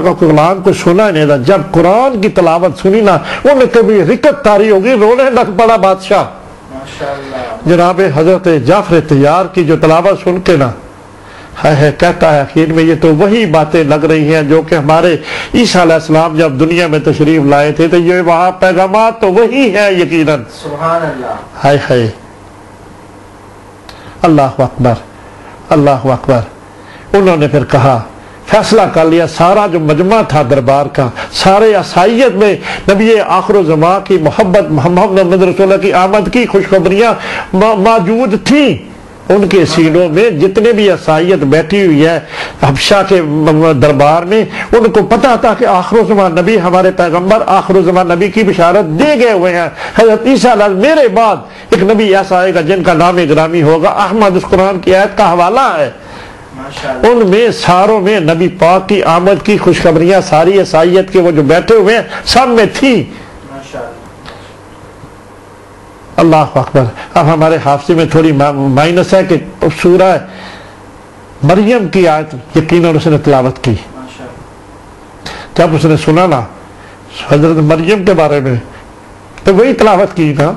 کا کلام کو سنا نہیں تھا. جب قرآن کی تلاوت سنی نا انہیں کبھی رکت تاری ہوگی, رونے لگ پڑا بادشاہ. جناب حضرت جعفر طیار کی جو تلاوت سن کے نا ہے کہتا ہے آخر میں یہ تو وہی باتیں لگ رہی ہیں جو کہ ہمارے عیسیٰ علیہ السلام جب دنیا میں تشریف لائے تھے, تو یہ وہاں پیغامات تو وہی ہیں یقیناً. سبحان اللہ. ہائے ہائے, اللہ اکبر, اللہ اکبر. انہوں نے پھر کہا, فیصلہ کر لیا, سارا جو مجمع تھا دربار کا, سارے عیسائیت میں نبی آخر الزمان کی محبت, محمد رسول اللہ کی آمد کی خوشخبریاں موجود تھیں ان کے سینوں میں. جتنے بھی عیسائیت بیٹھی ہوئی ہے حبشہ کے دربار میں, ان کو پتا تھا کہ آخر الزمان نبی, ہمارے پیغمبر آخر الزمان نبی کی بشارت دے گئے ہوئے ہیں. حضرت عیسیٰ علیہ میرے بعد ایک نبی ایسا آئے گا جن کا نام گرامی ہوگا احمد. اس قرآن کی آیت کا حوالہ ہے. ان میں ساروں میں نبی پاک کی آمد کی خوشخبریاں ساری عیسائیت کے وہ جو بیٹھے ہوئے ہیں سب میں تھی. اللہ اکبر. اب ہمارے حافظے میں تھوڑی مائنس ہے کہ سورہ مریم کی آیت یقیناً اس نے تلاوت کی. جب اس نے سنا نا حضرت مریم کے بارے میں تو وہی تلاوت کی نا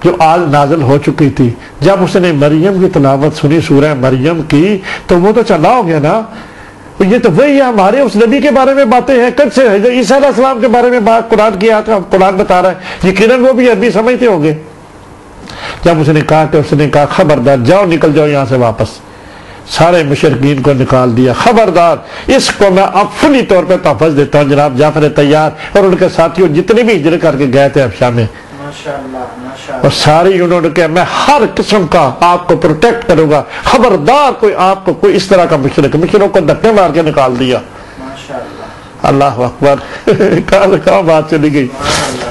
جو آج نازل ہو چکی تھی. جب اس نے مریم کی تلاوت سنی سورہ مریم کی تو وہ تو چلا ہو گیا نا, یہ تو وہی ہے ہمارے اس نبی کے بارے میں باتیں ہیں. کب سے عیسیٰ علیہ السلام کے بارے میں بات قرآن کی آتا, قرآن بتا رہا ہے, یقیناً وہ بھی عربی سمجھتے ہوں گے. جب اس نے کہا کہ اس نے کہا خبردار جاؤ, نکل جاؤ یہاں سے واپس. سارے مشرکین کو نکال دیا. خبردار اس کو میں اب فلی طور پہ تحفظ دیتا ہوں. جناب جعفر طیار اور ان کے ساتھیوں جتنے بھی ہجرت کر کے گئے تھے حبشہ میں, اور ساری انہوں نے کہا میں ہر قسم کا آپ کو پروٹیکٹ کروں گا, خبردار کوئی آپ کو کوئی اس طرح کا مشرکوں کو دھکے مار کے نکال دیا. اللہ اکبر. کہاں بات چلی گئی.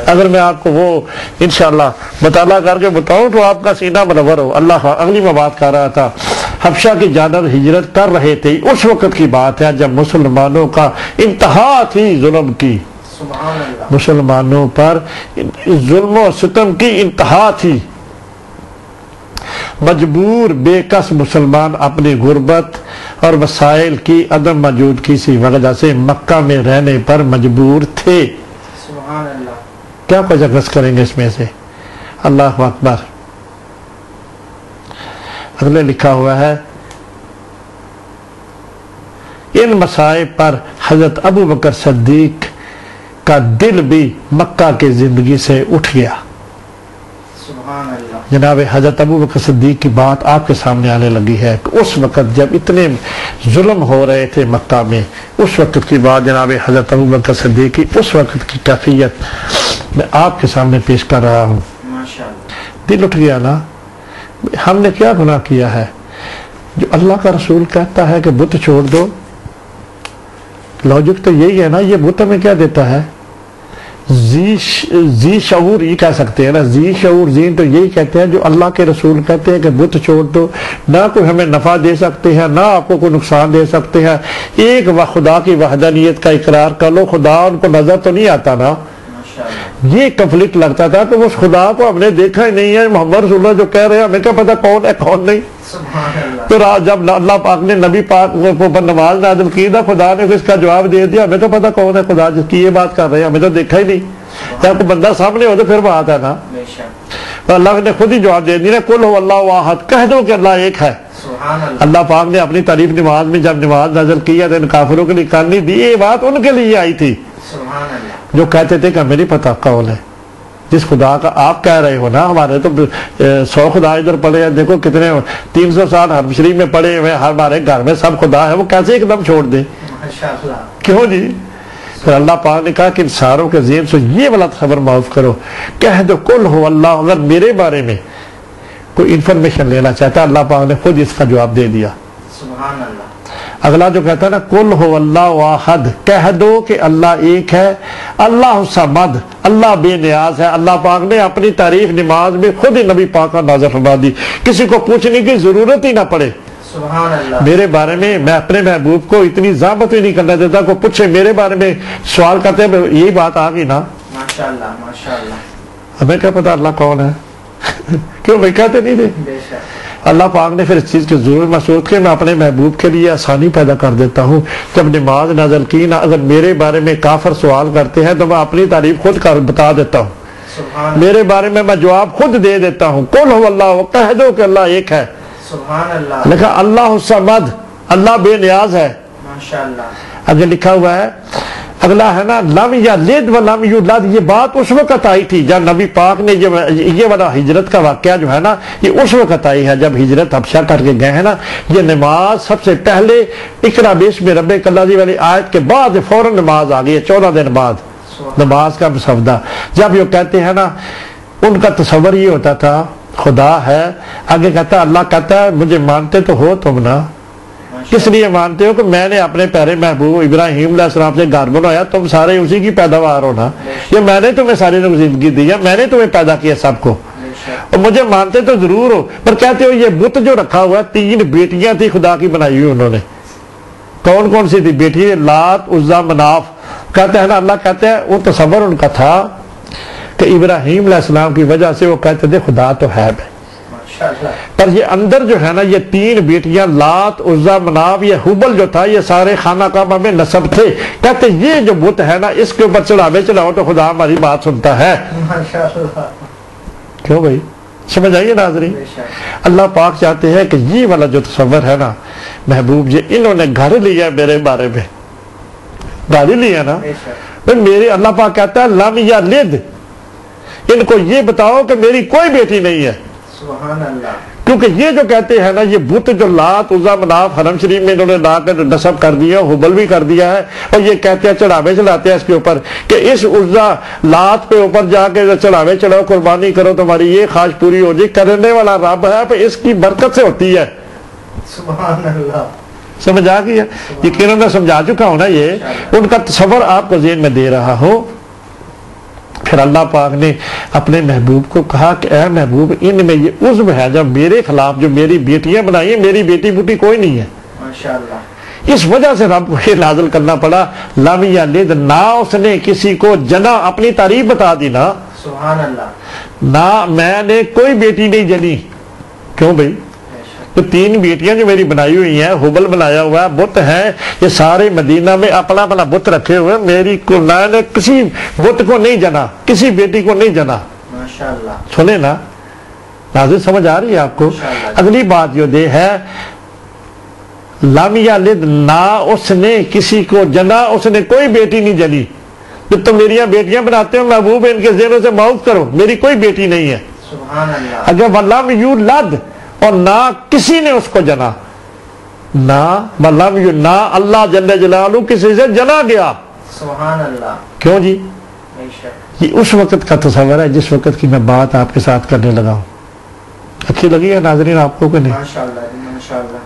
اگر میں آپ کو وہ انشاءاللہ مطالعہ کر کے بتاؤں تو آپ کا سینہ منور ہو. اللہ اگلی میں بات کر رہا تھا, حبشہ کی جانب ہجرت کر رہے تھے. اس وقت کی بات ہے جب مسلمانوں کا انتہا تھی ظلم کی, مسلمانوں پر ظلم و ستم کی انتہا تھی. مجبور بے کس مسلمان اپنی غربت اور وسائل کی عدم موجودگی کی وجہ سے مکہ میں رہنے پر مجبور تھے. سبحان اللہ. کیا کچھ کریں گے اس میں سے. اللہ اکبر. اگلے لکھا ہوا ہے ان مسائل پر حضرت ابو بکر صدیق کا دل بھی مکہ کی زندگی سے اٹھ گیا. سبحان اللہ. جناب حضرت ابو بکر صدیق کی بات آپ کے سامنے آنے لگی ہے کہ اس وقت جب اتنے ظلم ہو رہے تھے مکہ میں, اس وقت کی بات جناب حضرت ابو بکر صدیق کی اس وقت کی کیفیت میں آپ کے سامنے پیش کر رہا ہوں. دل اٹھ گیا نا. ہم نے کیا گناہ کیا ہے جو اللہ کا رسول کہتا ہے کہ بت چھوڑ دو. لاجک تو یہی ہے نا, یہ بت ہمیں کیا دیتا ہے, ذی شعور یہ کہہ سکتے ہیں نا, ذی شعور ذہن تو یہی کہتے ہیں جو اللہ کے رسول کہتے ہیں کہ بت چھوڑ دو. نہ کوئی ہمیں نفع دے سکتے ہیں, نہ آپ کو کوئی نقصان دے سکتے ہیں. ایک خدا کی وحدانیت کا اقرار کر لو, خدا ان کو نظر تو نہیں آتا نا. یہ کنفلکٹ لگتا تھا کہ اس خدا کو ہم نے دیکھا ہی نہیں ہے, محمد رسول اللہ جو کہہ رہے ہیں ہمیں کیا پتا کون ہے کون نہیں. پھر جب اللہ پاک نے نبی پاک پر نماز نازل کی تھا, خدا نے اس کا جواب دے دیا, ہمیں تو پتا کون ہے خدا جس کی یہ بات کر رہے ہیں, ہمیں تو دیکھا ہی نہیں. جب کوئی بندہ سامنے ہو تو پھر بات ہے نا. اللہ نے خود ہی جواب دے دیا, قل هو اللہ احد, کہہ دو کہ اللہ ایک ہے. اللہ پاک نے اپنی تعریف نماز میں جب نماز نازل کی ہے تو ان کافروں کے لیے کرنی دی, یہ بات ان کے لیے آئی تھی جو کہتے تھے کہ ہمیں نہیں پتا کون ہے. جس خدا کا آپ کہہ رہے ہو نا, ہمارے تو 100 خدا ادھر پڑے ہیں, دیکھو کتنے 300 سال حرم شریف میں پڑے ہوئے, ہمارے گھر میں سب خدا ہے, وہ کیسے ایک دم چھوڑ دیں. کیوں جی. پھر اللہ پاک نے کہا کہ ان ساروں کے ذہن سے یہ غلط خبر معاف کرو, کہہ دو قل هو اللہ. اگر میرے بارے میں کوئی انفارمیشن لینا چاہتا ہے, اللہ پاک نے خود اس کا جواب دے دیا. سبحان اللہ. اگلا جو کہتا ہے نا قل هو اللہ احد, کہہ دو کہ اللہ ایک ہے. اللہ صمد, اللہ بے نیاز ہے. اللہ پاک نے اپنی تعریف نماز میں خود ہی نبی پاک کا نازل فرما دی, کسی کو پوچھنے کی ضرورت ہی نہ پڑے. سبحان اللہ. میرے بارے میں میں اپنے محبوب کو اتنی زحمت ہی نہیں کرنا دیتا, کو پوچھے میرے بارے میں سوال کرتے ہیں, یہی بات آ گئی نا. ماشاءاللہ. ہمیں کیا پتا اللہ کون ہے. کیوں بھائی کہتے نہیں تھے. اللہ پاک نے پھر اس چیز کی ضرور محسوس کہ میں اپنے محبوب کے لیے آسانی پیدا کر دیتا ہوں. جب نماز نازل کی نا، اگر میرے بارے میں کافر سوال کرتے ہیں تو میں اپنی تعریف خود کر بتا دیتا ہوں. میرے بارے میں جواب خود دے دیتا ہوں. قل هو اللہ، کہہ دو کہ اللہ ایک ہے. سبحان اللہ. لکھا اللہ الصمد، اللہ بے نیاز ہے. ماشاءاللہ. اگر لکھا ہوا ہے اگلا ہے نا لم یلد ولم یولد، یہ بات اس وقت آئی تھی جب نبی پاک نے یہ والا ہجرت کا واقعہ جو ہے نا یہ اس وقت آئی ہے جب ہجرت حبشہ کر کے گئے ہیں نا. یہ نماز سب سے پہلے اقرا بسم ربک الذی والی آیت کے بعد فوراً نماز آ گئی ہے، 14 دن بعد نماز کا مسودہ. جب یہ کہتے ہیں نا ان کا تصور یہ ہوتا تھا خدا ہے، آگے کہتا ہے اللہ کہتا ہے مجھے مانتے تو ہو تم نا، کس لیے مانتے ہو کہ میں نے اپنے پیارے محبوب ابراہیم علیہ السلام سے گھر بنایا، تم سارے اسی کی پیداوار ہو نا، یہ میں نے تمہیں ساری زندگی دی ہے، میں نے تمہیں پیدا کیا سب کو، اور مجھے مانتے تو ضرور ہو. پر کہتے ہو یہ بت جو رکھا ہوا ہے 3 بیٹیاں تھی خدا کی بنائی ہوئی انہوں نے. کون کون سی تھی بیٹی؟ لات عزا مناف. کہتے ہیں نا اللہ کہتے ہیں وہ تصور ان کا تھا کہ ابراہیم علیہ السلام کی وجہ سے وہ کہتے تھے خدا تو ہے بھائی. پر یہ اندر جو ہے نا یہ 3 بیٹیاں لات عزا مناف، یہ حبل جو تھا یہ سارے خانہ کعبہ میں نسب تھے. کہتے یہ جو بت ہے نا اس کے اوپر چڑھاوے چڑھاؤ تو خدا ہماری بات سنتا ہے. کیوں بھائی؟ سمجھ آئیے ناظرین. اللہ پاک چاہتے ہیں کہ یہ والا جو تصور ہے نا محبوب جی انہوں نے گھر لیا میرے بارے میں، گاڑی لیا نا میرے. اللہ پاک کہتا ہے لم یلد، ان کو یہ بتاؤ کہ میری کوئی بیٹی نہیں ہے. سبحان اللہ. کیونکہ یہ جو کہتے ہیں نا یہ بت جو لات عزا مناف حرم شریف میں انہوں نے لا کر نصب کر دیا، حبل بھی کر دیا ہے، اور یہ کہتے ہیں چڑھاوے چڑھاتے ہیں اس کے اوپر کہ اس عزا لات پہ اوپر جا کے چڑھاوے چڑھاؤ قربانی کرو تمہاری یہ خواہش پوری ہو جائے. کرنے والا رب ہے پہ اس کی برکت سے ہوتی ہے. سبحان اللہ. سمجھ آ گئی ہے؟ یقیناً میں سمجھا چکا ہوں نا، یہ ان کا تصور آپ کو ذہن میں دے رہا ہوں. پھر اللہ پاک نے اپنے محبوب کو کہا کہ اے محبوب ان میں یہ عزم ہے جب میرے خلاف جو میری بیٹیاں بنائی ہیں، میری بیٹی بوٹی کوئی نہیں ہے. ماشاءاللہ. اس وجہ سے رب کو یہ نازل کرنا پڑا لم یلد، نہ اس نے کسی کو جنا، اپنی تعریف بتا دی نا. سبحان اللہ. نہ میں نے کوئی بیٹی نہیں جنی. کیوں بھائی؟ تو 3 بیٹیاں جو میری بنائی ہوئی ہیں، حبل بنایا ہوا ہے، بت ہیں، یہ سارے مدینہ میں اپنا اپنا بت رکھے ہوئے، میری کو میں نے کسی بت کو نہیں جنا، کسی بیٹی کو نہیں جنا. ماشاءاللہ. سنے نا ناظرین، سمجھ آ رہی ہے آپ کو؟ اگلی بات جو دے ہے لم یلد، نہ اس نے کسی کو جنا، اس نے کوئی بیٹی نہیں جنی. جب تم میری بیٹیاں بناتے ہو محبوب ان کے ذہنوں سے معاف کرو، میری کوئی بیٹی نہیں ہے. سبحان اللہ. اگر ولم یولد، اور نہ کسی نے اس کو جنا، نہ اللہ جل جلالہ کسی سے جنا گیا. سبحان اللہ. کیوں جی؟ یہ اس وقت کا تصور ہے جس وقت کی میں بات آپ کے ساتھ کرنے لگا ہوں. اچھی لگی ہے ناظرین آپ کو کہ نہیں؟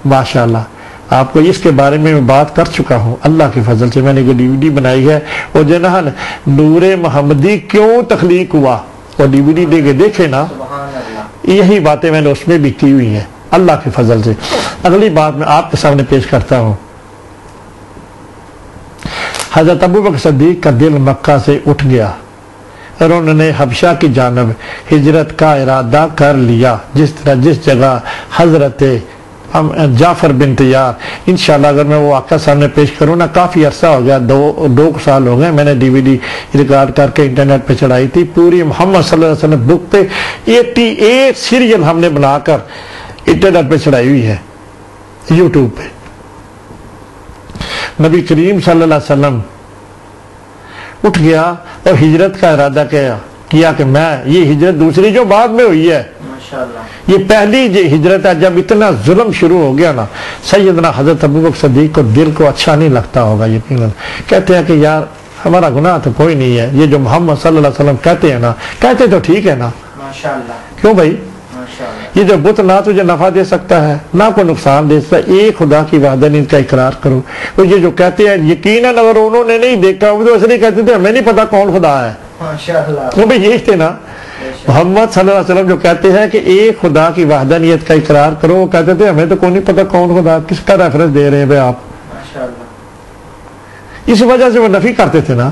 ماشاءاللہ. آپ کو اس کے بارے میں بات کر چکا ہوں. اللہ کے فضل سے میں نے جو DVD بنائی ہے وہ جو نا نور محمدی کیوں تخلیق ہوا، وہ DVD دے کے دیکھے نا، یہی باتیں میں نے اس میں بھی کی ہوئی ہیں اللہ کے فضل سے. اگلی بات میں آپ کے سامنے پیش کرتا ہوں. حضرت ابوبکر صدیق کا دل مکہ سے اٹھ گیا اور انہوں نے حبشہ کی جانب ہجرت کا ارادہ کر لیا. جس جگہ حضرت جعفر بن طیار، انشاءاللہ اگر میں وہ واقعہ سامنے پیش کروں نا، کافی عرصہ ہو گیا، 2 سال ہو گئے، میں نے DVD ریکارڈ کر کے انٹرنیٹ پہ چڑھائی تھی. پوری محمد صلی اللہ علیہ وسلم بک پہ 88 سیریل ہم نے بنا کر انٹرنیٹ پہ چڑھائی ہوئی ہے، یوٹیوب پہ. نبی کریم صلی اللہ علیہ وسلم اٹھ گیا اور ہجرت کا ارادہ کیا کہ میں یہ ہجرت دوسری جو بعد میں ہوئی ہے، یہ پہلی جو ہجرت ہے. جب اتنا ظلم شروع ہو گیا نا، سیدنا حضرت ابوبکر صدیق کو دل کو اچھا نہیں لگتا ہوگا یقیناً. کہتے ہیں کہ یار ہمارا گناہ تو کوئی نہیں ہے، یہ جو محمد صلی اللہ علیہ وسلم کہتے ہیں نا، کہتے تو ٹھیک ہے نا. کیوں بھائی؟ یہ جو بت نہ تجھے نفع دے سکتا ہے نہ کوئی نقصان دے سکتا ہے، ایک خدا کی وحدانیت کا اقرار کرو. اور یہ جو کہتے ہیں یقیناً اگر انہوں نے نہیں دیکھا وہ تو اس لیے کہتے تھے ہمیں نہیں پتا کون خدا ہے. وہ بھی یہی تھے نا محمد صلی اللہ علیہ وسلم جو کہتے ہیں کہ ایک خدا کی وحدانیت کا اقرار کرو، وہ کہتے تھے ہمیں تو کوئی نہیں پتا کون خدا. کس کا ریفرنس دے رہے ہیں بھائی آپ؟ اس وجہ سے وہ نفی کرتے تھے نا.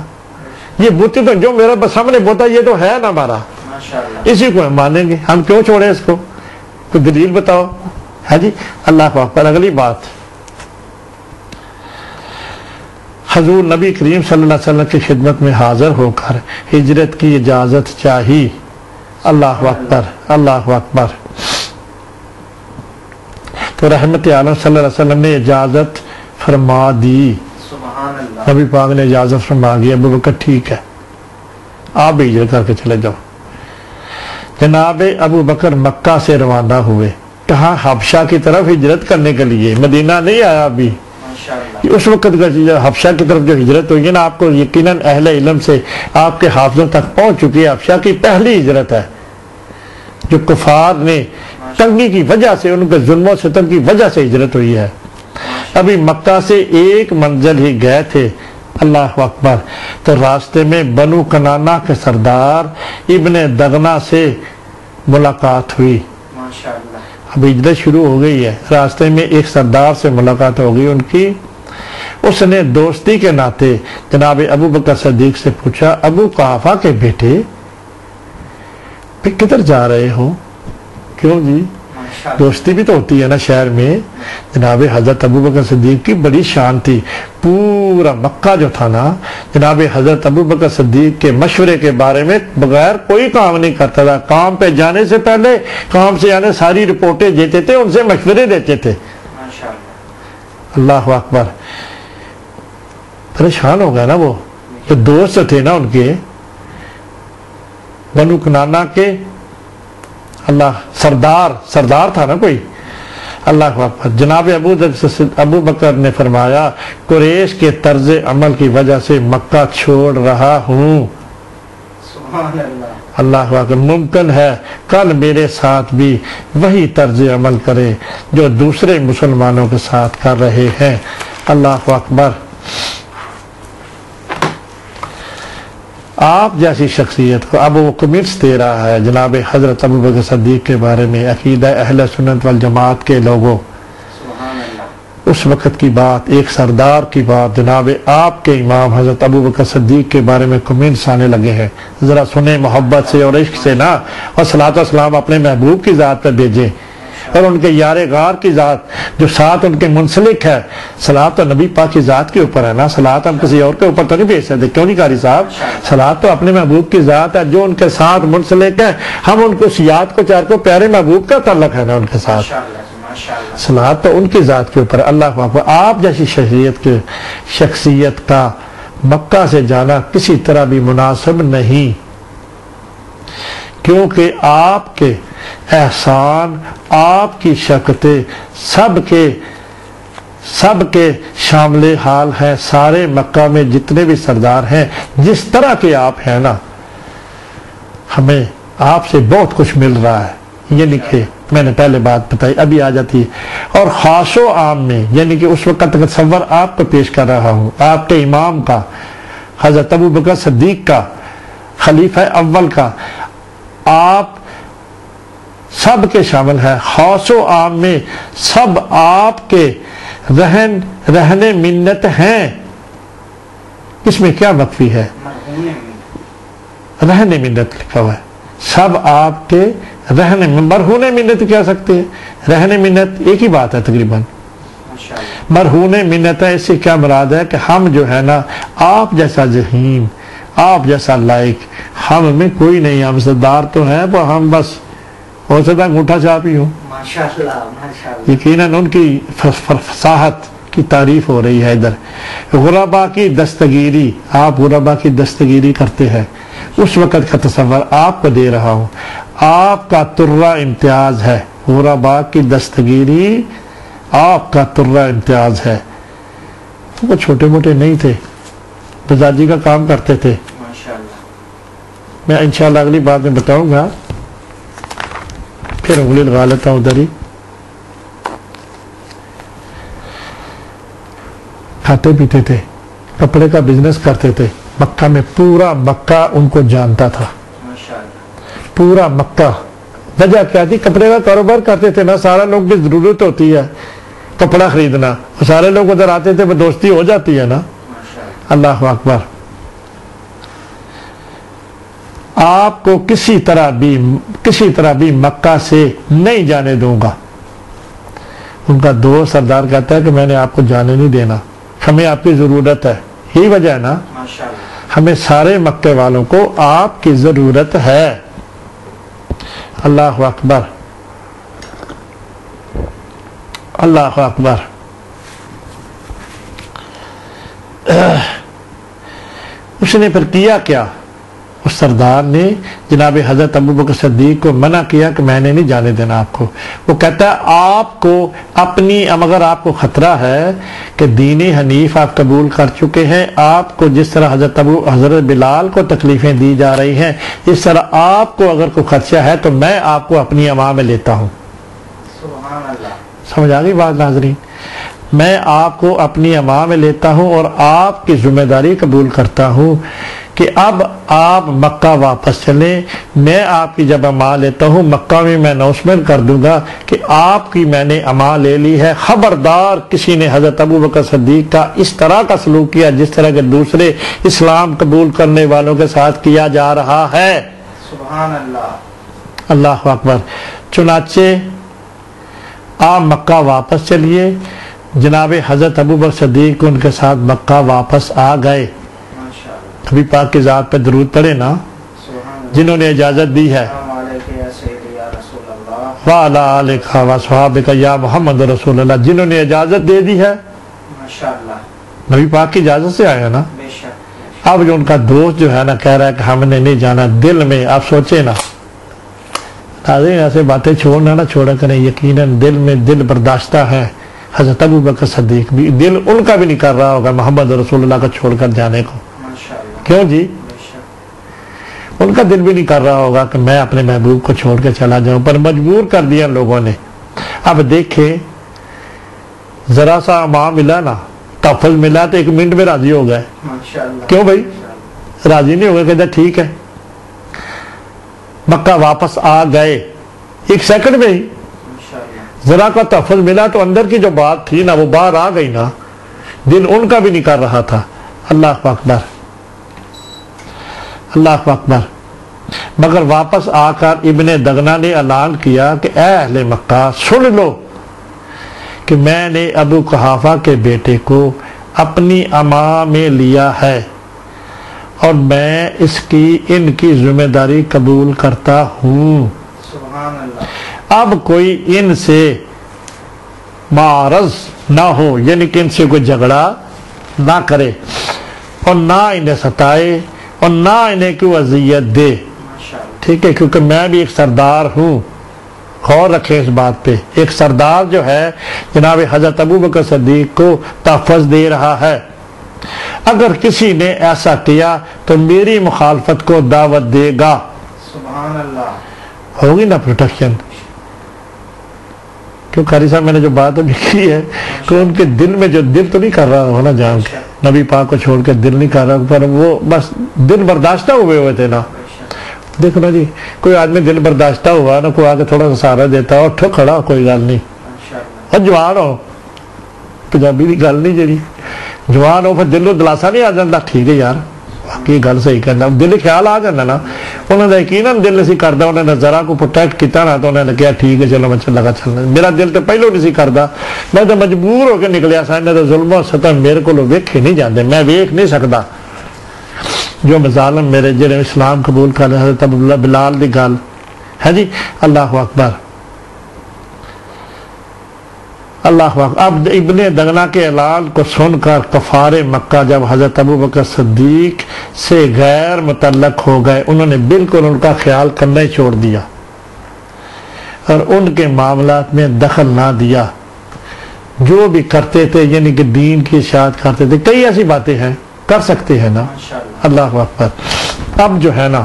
یہ بت تو جو میرا سامنے بوتا یہ تو ہے نا ہمارا، اسی کو ہم مانیں گے، ہم کیوں چھوڑے اس کو؟ کوئی دلیل بتاؤ. ہے جی. اللہ اکبر. اگلی بات، حضور نبی کریم صلی اللہ علیہ وسلم کی خدمت میں حاضر ہو کر ہجرت کی اجازت چاہی. اللہ اکبر. اللہ اکبر. تو رحمت عالم صلی اللہ علیہ وسلم نے اجازت فرما دی. سبحان اللہ. نبی پاک نے اجازت فرما دی. ابو بکر ٹھیک ہے آپ بھی ہجرت کر کے چلے جاؤ. جناب ابو بکر مکہ سے روانہ ہوئے. کہاں؟ حبشہ کی طرف ہجرت کرنے کے لیے. مدینہ نہیں آیا ابھی. ماشاءاللہ. اس وقت حبشہ کی طرف جو ہجرت ہوئی ہے نا، آپ کو یقیناً اہل علم سے آپ کے حافظوں تک پہنچ چکی ہے. حبشہ کی پہلی ہجرت ہے جو کفار نے تنگی کی وجہ سے، ان کے ظلم و ستم کی وجہ سے ہجرت ہوئی ہے. ابھی مکہ سے ایک منزل ہی گئے تھے. اللہ اکبر. تو راستے میں بنو کنانا کے سردار ابن دغنا سے ملاقات ہوئی. ماشاءاللہ. اب ہجرت شروع ہو گئی ہے. راستے میں ایک سردار سے ملاقات ہو گئی ان کی. اس نے دوستی کے ناطے جناب ابو بکر صدیق سے پوچھا، ابو قحافہ کے بیٹے کدھر جا رہے ہو؟ کیوں جی؟ دوستی بھی تو ہوتی ہے نا شہر میں. جناب حضرت ابو بکر صدیق کی بڑی شان تھی. پورا مکہ جو تھا نا، جناب حضرت ابو بکر صدیق کے مشورے کے بارے میں بغیر کوئی کام نہیں کرتا تھا. کام پہ جانے سے پہلے، کام سے جانے ساری رپورٹیں دیتے تھے، ان سے مشورے دیتے تھے. اللہ اکبر. پریشان ہو گیا نا وہ. جو دوست تھے نا ان کے بنو کنانا کے، اللہ سردار تھا نا کوئی. اللہ اکبر. جناب ابو بکر نے فرمایا، قریش کے طرز عمل کی وجہ سے مکہ چھوڑ رہا ہوں. سبحان اللہ. اللہ اکبر. ممکن ہے کل میرے ساتھ بھی وہی طرز عمل کرے جو دوسرے مسلمانوں کے ساتھ کر رہے ہیں. اللہ اکبر. آپ جیسی شخصیت کو اب وہ کمنٹس دے رہا ہے جناب حضرت ابو بکر صدیق کے بارے میں، عقیدہ اہل سنت والجماعت کے لوگوں. سبحان اللہ. اس وقت کی بات، ایک سردار کی بات، جناب آپ کے امام حضرت ابو بکر صدیق کے بارے میں کمنٹس آنے لگے ہیں. ذرا سنیں محبت سے اور عشق سے نا، اور صلاۃ و سلام اپنے محبوب کی ذات پہ بھیجیں اور ان کے یار غار کی ذات جو ساتھ ان کے منسلک ہے. صلاۃ تو نبی پاک کی ذات کے اوپر ہے نا. صلاۃ ہم کسی اور کے اوپر تو نہیں بھیج سکتے. کیوں نہیں قاری صاحب؟ صلاۃ تو اپنے محبوب کی ذات ہے جو ان کے ساتھ منسلک ہے. ہم ان کو یاد کو چار کو پیارے محبوب کا تعلق ہے نا ان کے ساتھ. صلاۃ تو ان کی ذات کے اوپر ہے. اللہ اکبر. آپ جیسی شخصیت کا مکہ سے جانا کسی طرح بھی مناسب نہیں، کیونکہ آپ کے احسان، آپ کی شفقتیں سب کے شامل حال ہیں. سارے مکہ میں جتنے بھی سردار ہیں، جس طرح کے آپ ہیں نا، ہمیں آپ سے بہت کچھ مل رہا ہے. یعنی کہ میں نے پہلے بات بتائی، ابھی آ جاتی ہے. اور خاص و عام میں، یعنی کہ اس وقت تصور آپ کو پیش کر رہا ہوں، آپ کے امام کا، حضرت ابو بکر صدیق کا، خلیفہ اول کا. آپ سب کے شامل ہے. خاص و عام میں سب آپ کے رہنے منت ہیں. اس میں کیا مخفی ہے؟ رہنے منت لکھا ہوا ہے. سب آپ کے رہنے، مرہون منت کہہ سکتے ہیں. رہنے منت ایک ہی بات ہے تقریباً. مرہون منت ہے، اس سے کیا مراد ہے کہ ہم جو ہے نا، آپ جیسا ذہین، آپ جیسا لائق ہم میں کوئی نہیں. ہم سردار تو ہیں، وہ ہم بس ہو سکتا انگوٹھا چھاپ ہی ہوں. یقیناً ان کی فصاحت کی تعریف ہو رہی ہے ادھر. غربا کی دستگیری، آپ غربا کی دستگیری کرتے ہیں. اس وقت کا تصور آپ کو دے رہا ہوں. آپ کا ترہ امتیاز ہے. غربا کی دستگیری آپ کا ترہ امتیاز ہے. وہ چھوٹے موٹے نہیں تھے، مزاجی کا کام کرتے تھے. میں انشاءاللہ اگلی بات میں بتاؤں گا. پھر انگلی لگا لیتا ہوں ادھر ہی. کھاتے پیتے تھے، کپڑے کا بزنس کرتے تھے. مکہ میں پورا مکہ ان کو جانتا تھا. پورا مکہ. وجہ کیا تھی؟ کپڑے کا کاروبار کرتے تھے نا. سارا لوگ کی ضرورت ہوتی ہے کپڑا خریدنا. سارے لوگ ادھر آتے تھے، وہ دوستی ہو جاتی ہے نا. اللہ اکبر. آپ کو کسی طرح بھی مکہ سے نہیں جانے دوں گا۔ ان کا دوست سردار کہتا ہے کہ میں نے آپ کو جانے نہیں دینا، ہمیں آپ کی ضرورت ہے۔ یہی وجہ ہے نا، ہمیں سارے مکے والوں کو آپ کی ضرورت ہے۔ اللہ اکبر، اللہ اکبر۔ اس نے پھر کیا کیا؟ اس سردار نے جناب حضرت ابوبکر صدیق کو منع کیا کہ میں نے نہیں جانے دینا آپ کو۔ وہ کہتا ہے آپ کو اگر آپ کو خطرہ ہے کہ دین حنیف آپ قبول کر چکے ہیں، آپ کو جس طرح حضرت بلال کو تکلیفیں دی جا رہی ہیں، اس طرح آپ کو اگر کوئی خدشہ ہے تو میں آپ کو اپنی اما میں لیتا ہوں۔ سبحان اللہ۔ سمجھ آ گئی بات ناظرین؟ میں آپ کو اپنی اما میں لیتا ہوں اور آپ کی ذمہ داری قبول کرتا ہوں کہ اب آپ مکہ واپس چلیں۔ میں آپ کی جب اما لیتا ہوں مکہ میں اناؤنسمنٹ کر دوں گا کہ آپ کی میں نے اما لے لی ہے، خبردار کسی نے حضرت ابوبکر صدیق کا اس طرح کا سلوک کیا جس طرح کے دوسرے اسلام قبول کرنے والوں کے ساتھ کیا جا رہا ہے۔ سبحان اللہ۔ اللہ اکبر۔ چنانچہ آپ مکہ واپس چلیے۔ جناب حضرت ابوبکر صدیق ان کے ساتھ مکہ واپس آ گئے۔ نبی پاک کی ذات پہ درود پڑھے نا، جنہوں نے اجازت دی ہے۔ وعلی آلک و صحابک یا محمد رسول اللہ، جنہوں نے اجازت دے دی ہے، نبی پاک کی اجازت سے آیا نا۔ اب جو ان کا دوست جو ہے نا کہہ رہا ہے کہ ہم نے نہیں جانا، دل میں آپ سوچے نا ناظرین، ایسے باتیں چھوڑنا نہ چھوڑا کریں، یقیناً دل میں دل برداشتہ ہے۔ حضرت ابوبکر صدیق بھی دل ان کا بھی نہیں کر رہا ہوگا محمد رسول اللہ کو چھوڑ کر جانے کو، کیوں جی؟ ان کا دل بھی نہیں کر رہا ہوگا کہ میں اپنے محبوب کو چھوڑ کے چلا جاؤں، پر مجبور کر دیا لوگوں نے۔ اب دیکھیں ذرا سا اما ملا نا، تحفظ ملا تو ایک منٹ میں راضی ہو گئے۔ کیوں بھائی راضی نہیں ہو گئے؟ کہتے ٹھیک ہے، مکہ واپس آ گئے ایک سیکنڈ میں ہی۔ ذرا کا تحفظ ملا تو اندر کی جو بات تھی نا وہ باہر آ گئی نا، دل ان کا بھی نہیں کر رہا تھا۔ اللہ اکبر، اللہ اکبر۔ مگر واپس آ کر ابن دغنہ نے اعلان کیا کہ اے اہل مکہ سن لو کہ میں نے ابو قحافہ کے بیٹے کو اپنی اما میں لیا ہے اور میں ان کی ذمہ داری قبول کرتا ہوں۔ سبحان اللہ۔ اب کوئی ان سے معارض نہ ہو، یعنی کہ ان سے کوئی جھگڑا نہ کرے اور نہ انہیں ستائے اور نہ انہیں کوئی اذیت دے، ٹھیک ہے؟ کیونکہ میں بھی ایک سردار ہوں۔ غور رکھیں اس بات پہ، ایک سردار جو ہے جناب حضرت ابوبکر صدیق کو تحفظ دے رہا ہے۔ اگر کسی نے ایسا کیا تو میری مخالفت کو دعوت دے گا۔ سبحان اللہ۔ ہوگی نا پروٹیکشن؟ کیوں قاری صاحب میں نے جو بات ابھی کی ہے کہ ان کے دل میں جو دل تو نہیں کر رہا ہونا جان کے نبی پاک کو چھوڑ کے دل نہیں کر رہا، پر وہ بس دل برداشتہ ہوئے تھے نا۔ دیکھو نا جی، کوئی آدمی دل برداشتہ ہوا نا، کوئی آگے تھوڑا سا سہارا دیتا اور ٹھو کھڑا، کوئی گل نہیں، اور جوان ہو، پنجابی کی گل نہیں جی، جوان ہو پھر دلوں دلاسا نہیں آ جاتا، ٹھیک ہے یار باقی گل صحیح کرنا، دل خیال آ جانا نا۔ انہوں نے یقیناً دل نہیں کرتا، انہوں نے ذرا کو پروٹیکٹ کیتا نا تو انہوں نے کہا ٹھیک ہے چلو میں لگا چلنا۔ میرا دل تو پہلو نہیں کرتا، میں تو مجبور ہو کے نکلیا سا، انہیں تو ظلم و ستم میرے کو ویکھے نہیں جاندے، میں ویکھ نہیں سکتا جو مظالم میرے جنہیں اسلام قبول کر رہے حضرت عبداللہ بلال دی گل ہے جی۔ اللہ اکبر، اللہ اکبر۔ اب ابن دغنہ کے اعلان کو سن کر کفار مکہ جب حضرت ابوبکر صدیق سے غیر متعلق ہو گئے، انہوں نے بالکل ان کا خیال کرنا ہی چھوڑ دیا اور ان کے معاملات میں دخل نہ دیا۔ جو بھی کرتے تھے یعنی کہ دین کی اشاعت کرتے تھے، کئی ایسی باتیں ہیں کر سکتے ہیں نا۔ اللہ اکبر۔ اب جو ہے نا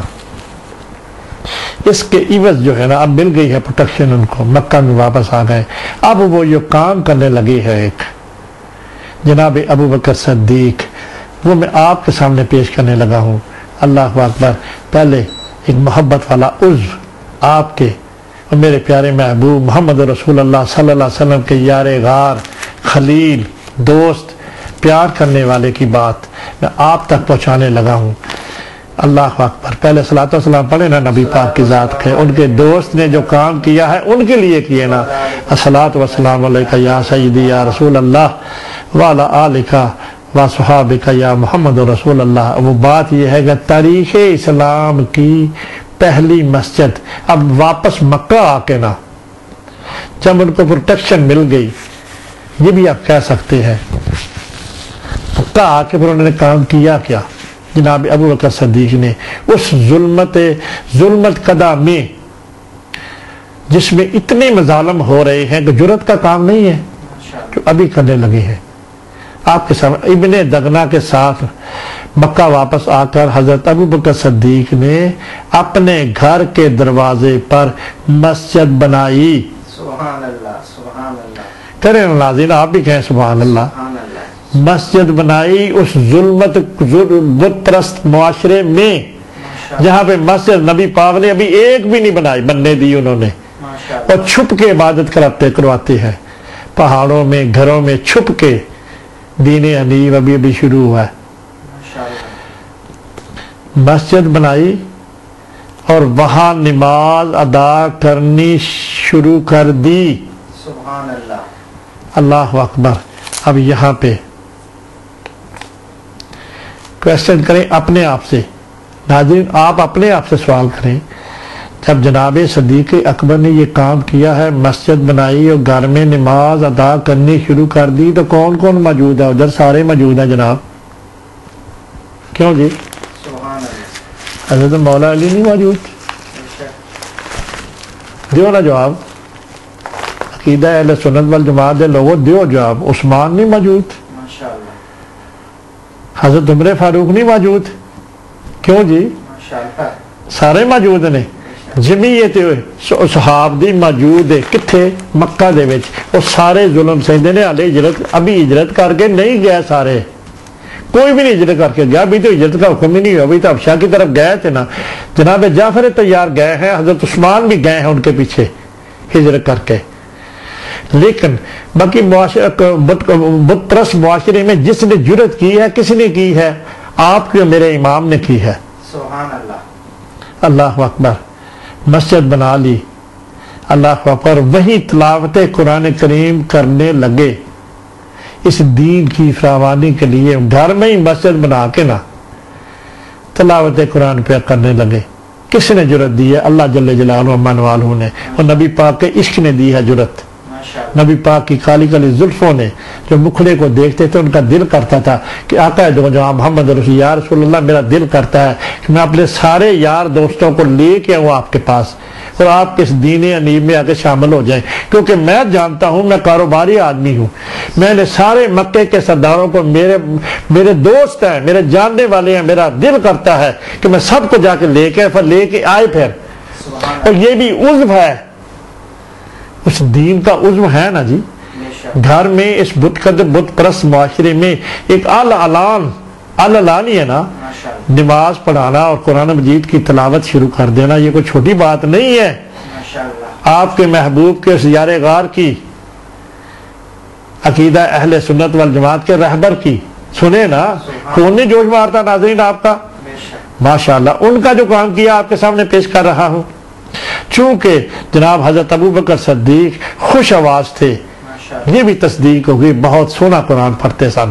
اس کے عوض جو ہے نا اب مل گئی ہے پروٹیکشن، ان کو مکہ میں واپس آ گئے۔ اب وہ یہ کام کرنے لگے ہے ایک جناب ابوبکر صدیق، وہ میں آپ کے سامنے پیش کرنے لگا ہوں۔ اللہ اکبر۔ پہلے ایک محبت والا عضو آپ کے اور میرے پیارے محبوب محمد رسول اللہ صلی اللہ علیہ وسلم کے یار غار، خلیل، دوست، پیار کرنے والے کی بات میں آپ تک پہنچانے لگا ہوں۔ اللہ اکبر. پہلے صلاۃ و سلام پڑھے نا نبی پاک کی ذات کے. ان کے دوست نے جو کام کیا ہے ان کے لیے کیے نا. الصلاۃ والسلام علیک یا سیدی یا رسول اللہ وعلی آلک و صحابک یا محمد رسول اللہ. وہ بات یہ ہے کہ تاریخ اسلام کی پہلی مسجد اب واپس مکہ آ کے نا جب ان کو پروٹیکشن مل گئی, یہ بھی آپ کہہ سکتے ہیں مکہ آ کے پھر انہوں نے کام کیا کیا. جناب ابو بکر صدیق نے اس ظلمت قدا میں جس میں اتنے مظالم ہو رہے ہیں کہ جرت کا کام نہیں ہے جو ابھی کرنے لگے ہیں آپ کے سامنے. ابن دغنا کے ساتھ مکہ واپس آ کر حضرت ابو بکر صدیق نے اپنے گھر کے دروازے پر مسجد بنائی. سبحان اللہ سبحان اللہ. کریں ناظرین آپ بھی کہیں سبحان اللہ. سبحان اللہ. مسجد بنائی اس بت پرست معاشرے میں جہاں پہ مسجد نبی پاک نے ابھی ایک بھی نہیں بنائی, بننے دی انہوں نے, اور چھپ کے عبادت کرواتے ہیں پہاڑوں میں گھروں میں چھپ کے. دین حنیف ابھی شروع ہوا ہے. مسجد بنائی اور وہاں نماز ادا کرنی شروع کر دی. سبحان اللہ. اللہ اکبر. اب یہاں پہ کوشچن کریں اپنے آپ سے. ناظرین آپ اپنے آپ سے سوال کریں, جب جناب صدیق اکبر نے یہ کام کیا ہے, مسجد بنائی اور گھر میں نماز ادا کرنی شروع کر دی, تو کون کون موجود ہے ادھر؟ سارے موجود ہیں جناب. کیوں جی؟ سبحان اللہ. حضرت مولا علی نہیں موجود؟ دیو نا جواب. عقیدہ اہل سنت والجماعت دے لوگوں دیو جواب. عثمان نہیں موجود؟ ماشاءاللہ. حضرت عمر فاروق نہیں موجود؟ کیوں جی؟ ماشاءاللہ. سارے موجود نے. جمعیت صحاب دی موجود ہے کتھے؟ مکہ دے وچ. وہ سارے ظلم سہندے نے, ہلے ہجرت ابھی ہجرت کر کے نہیں گئے سارے, کوئی بھی نہیں ہجرت کر کے گیا. ابھی تو ہجرت کا حکم ہی نہیں ہوا, ابھی تو حبشہ کی طرف گئے تھے نا. جناب جعفر تیار گئے ہیں, حضرت عثمان بھی گئے ہیں ان کے پیچھے ہجرت کر کے. لیکن باقی بت پرست معاشرے میں جس نے جرت کی ہے, کس نے کی ہے؟ آپ کے میرے امام نے کی ہے. سبحان اللہ. اللہ اکبر. مسجد بنا لی. اللہ اکبر. وہی تلاوت قرآن کریم کرنے لگے اس دین کی فراوانی کے لیے. گھر میں ہی مسجد بنا کے نا تلاوت قرآن پہ کرنے لگے. کس نے جرت دی ہے؟ اللہ جل جلالہ من والہ نے, اور نبی پاک کے عشق نے دی ہے جرت. نبی پاک کی کالی کالی زلفوں نے جو مکھڑے کو دیکھتے تھے ان کا دل کرتا تھا کہ آقا دو جہاں محمد یا رسول اللہ, میرا دل کرتا ہے کہ میں اپنے سارے یار دوستوں کو لے کے آؤں آپ کے پاس اور آپ کے اس دین حنیف میں آ کے شامل ہو جائیں, کیونکہ میں جانتا ہوں میں کاروباری آدمی ہوں. میں نے سارے مکے کے سرداروں کو میرے دوست ہیں, میرے جاننے والے ہیں. میرا دل کرتا ہے کہ میں سب کو جا کے لے کے آئے پھر. اور یہ بھی عضو ہے, اس دین کا عضو ہے نا جی. گھر میں اس بت پرست معاشرے میں ایک علانی ہے نا, نماز پڑھانا اور قرآن مجید کی تلاوت شروع کر دینا, یہ کوئی چھوٹی بات نہیں ہے. آپ کے محبوب کے سیار غار کی, عقیدہ اہل سنت والجماعت کے رہبر کی سنے نا, کون نہیں جوش مارتا ناظرین آپ کا؟ ماشاءاللہ. ان کا جو کام کیا آپ کے سامنے پیش کر رہا ہوں. چونکہ جناب حضرت ابو بکر صدیق خوش آواز تھے, یہ بھی تصدیق ہوگی, بہت سونا قرآن پڑھتے سن,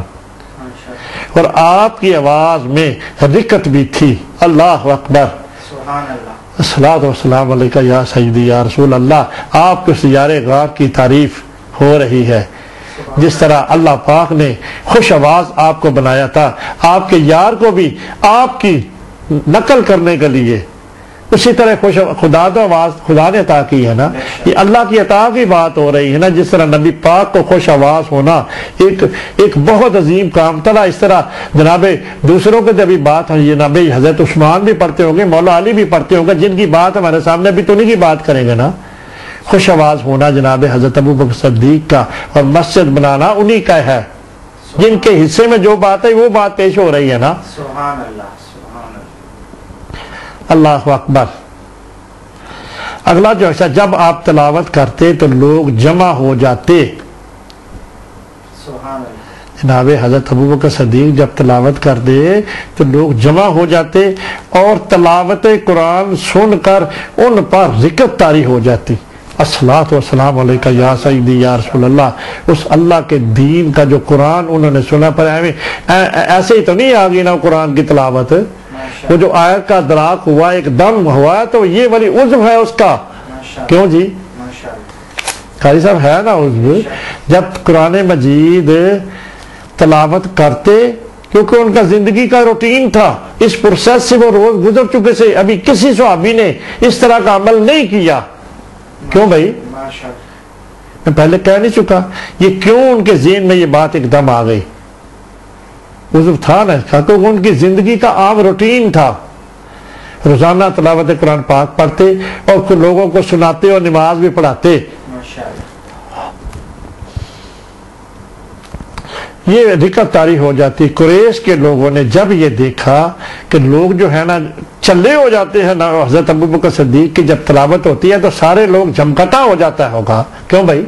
اور آپ کی آواز میں رقت بھی تھی. اللہ اکبر. الصلاۃ والسلام علیک یا سیدی یا رسول اللہ. آپ کے سیار غار کی تعریف ہو رہی ہے. جس طرح اللہ پاک نے خوش آواز آپ کو بنایا تھا, آپ کے یار کو بھی آپ کی نقل کرنے کے لیے, اسی طرح خدا تو آواز خدا نے عطا کی ہے نا. یہ اللہ کی عطا کی بات ہو رہی ہے نا. جس طرح نبی پاک کو خوش آواز ہونا ایک بہت عظیم کام تھا, اس طرح جناب دوسروں کے جب بات ہے, یہ نبی حضرت عثمان بھی پڑھتے ہوں گے, مولا علی بھی پڑھتے ہوں گے, جن کی بات ہمارے سامنے بھی تو انہیں کی بات کریں گے نا. خوش آواز ہونا جناب حضرت ابو بکر صدیق کا, اور مسجد بنانا انہی کا ہے. جن کے حصے میں جو بات ہے وہ بات پیش ہو رہی ہے نا. سبحان اللہ. اللہ اکبر. اگلا جو ہے, جب آپ تلاوت کرتے تو لوگ جمع ہو جاتے. جناب حضرت ابوبکر صدیق جب تلاوت کر دے تو لوگ جمع ہو جاتے اور تلاوت قرآن سن کر ان پر رکت طاری ہو جاتی. الصلاۃ والسلام علیکہ یا سیدی یا رسول اللہ. اس اللہ کے دین کا جو قرآن انہوں نے سنا، پر ایسے ہی تو نہیں آ گئی نا قرآن کی تلاوت. وہ جو آیت کا ادراک ہوا ایک دم ہوا تو یہ والی عزم ہے اس کا. کیوں جی قاری صاحب ہے نا عزم. جب قرآن مجید تلاوت کرتے، کیونکہ ان کا زندگی کا روٹین تھا، اس پروسیس سے وہ روز گزر چکے سے، ابھی کسی صحابی نے اس طرح کا عمل نہیں کیا. کیوں بھائی؟ میں پہلے کہہ نہیں چکا یہ کیوں ان کے ذہن میں یہ بات ایک دم آ گئی؟ عذر تھا نا، کیونکہ ان کی زندگی کا عام روٹین تھا. روزانہ تلاوت قرآن پاک پڑھتے اور پھر لوگوں کو سناتے اور نماز بھی پڑھاتے. یہ رکت طاری ہو جاتی. قریش کے لوگوں نے جب یہ دیکھا کہ لوگ جو ہے نا چلے ہو جاتے ہیں نا حضرت ابوبکر صدیق کی جب تلاوت ہوتی ہے تو سارے لوگ جمکٹا ہو جاتا ہوگا. کیوں بھائی؟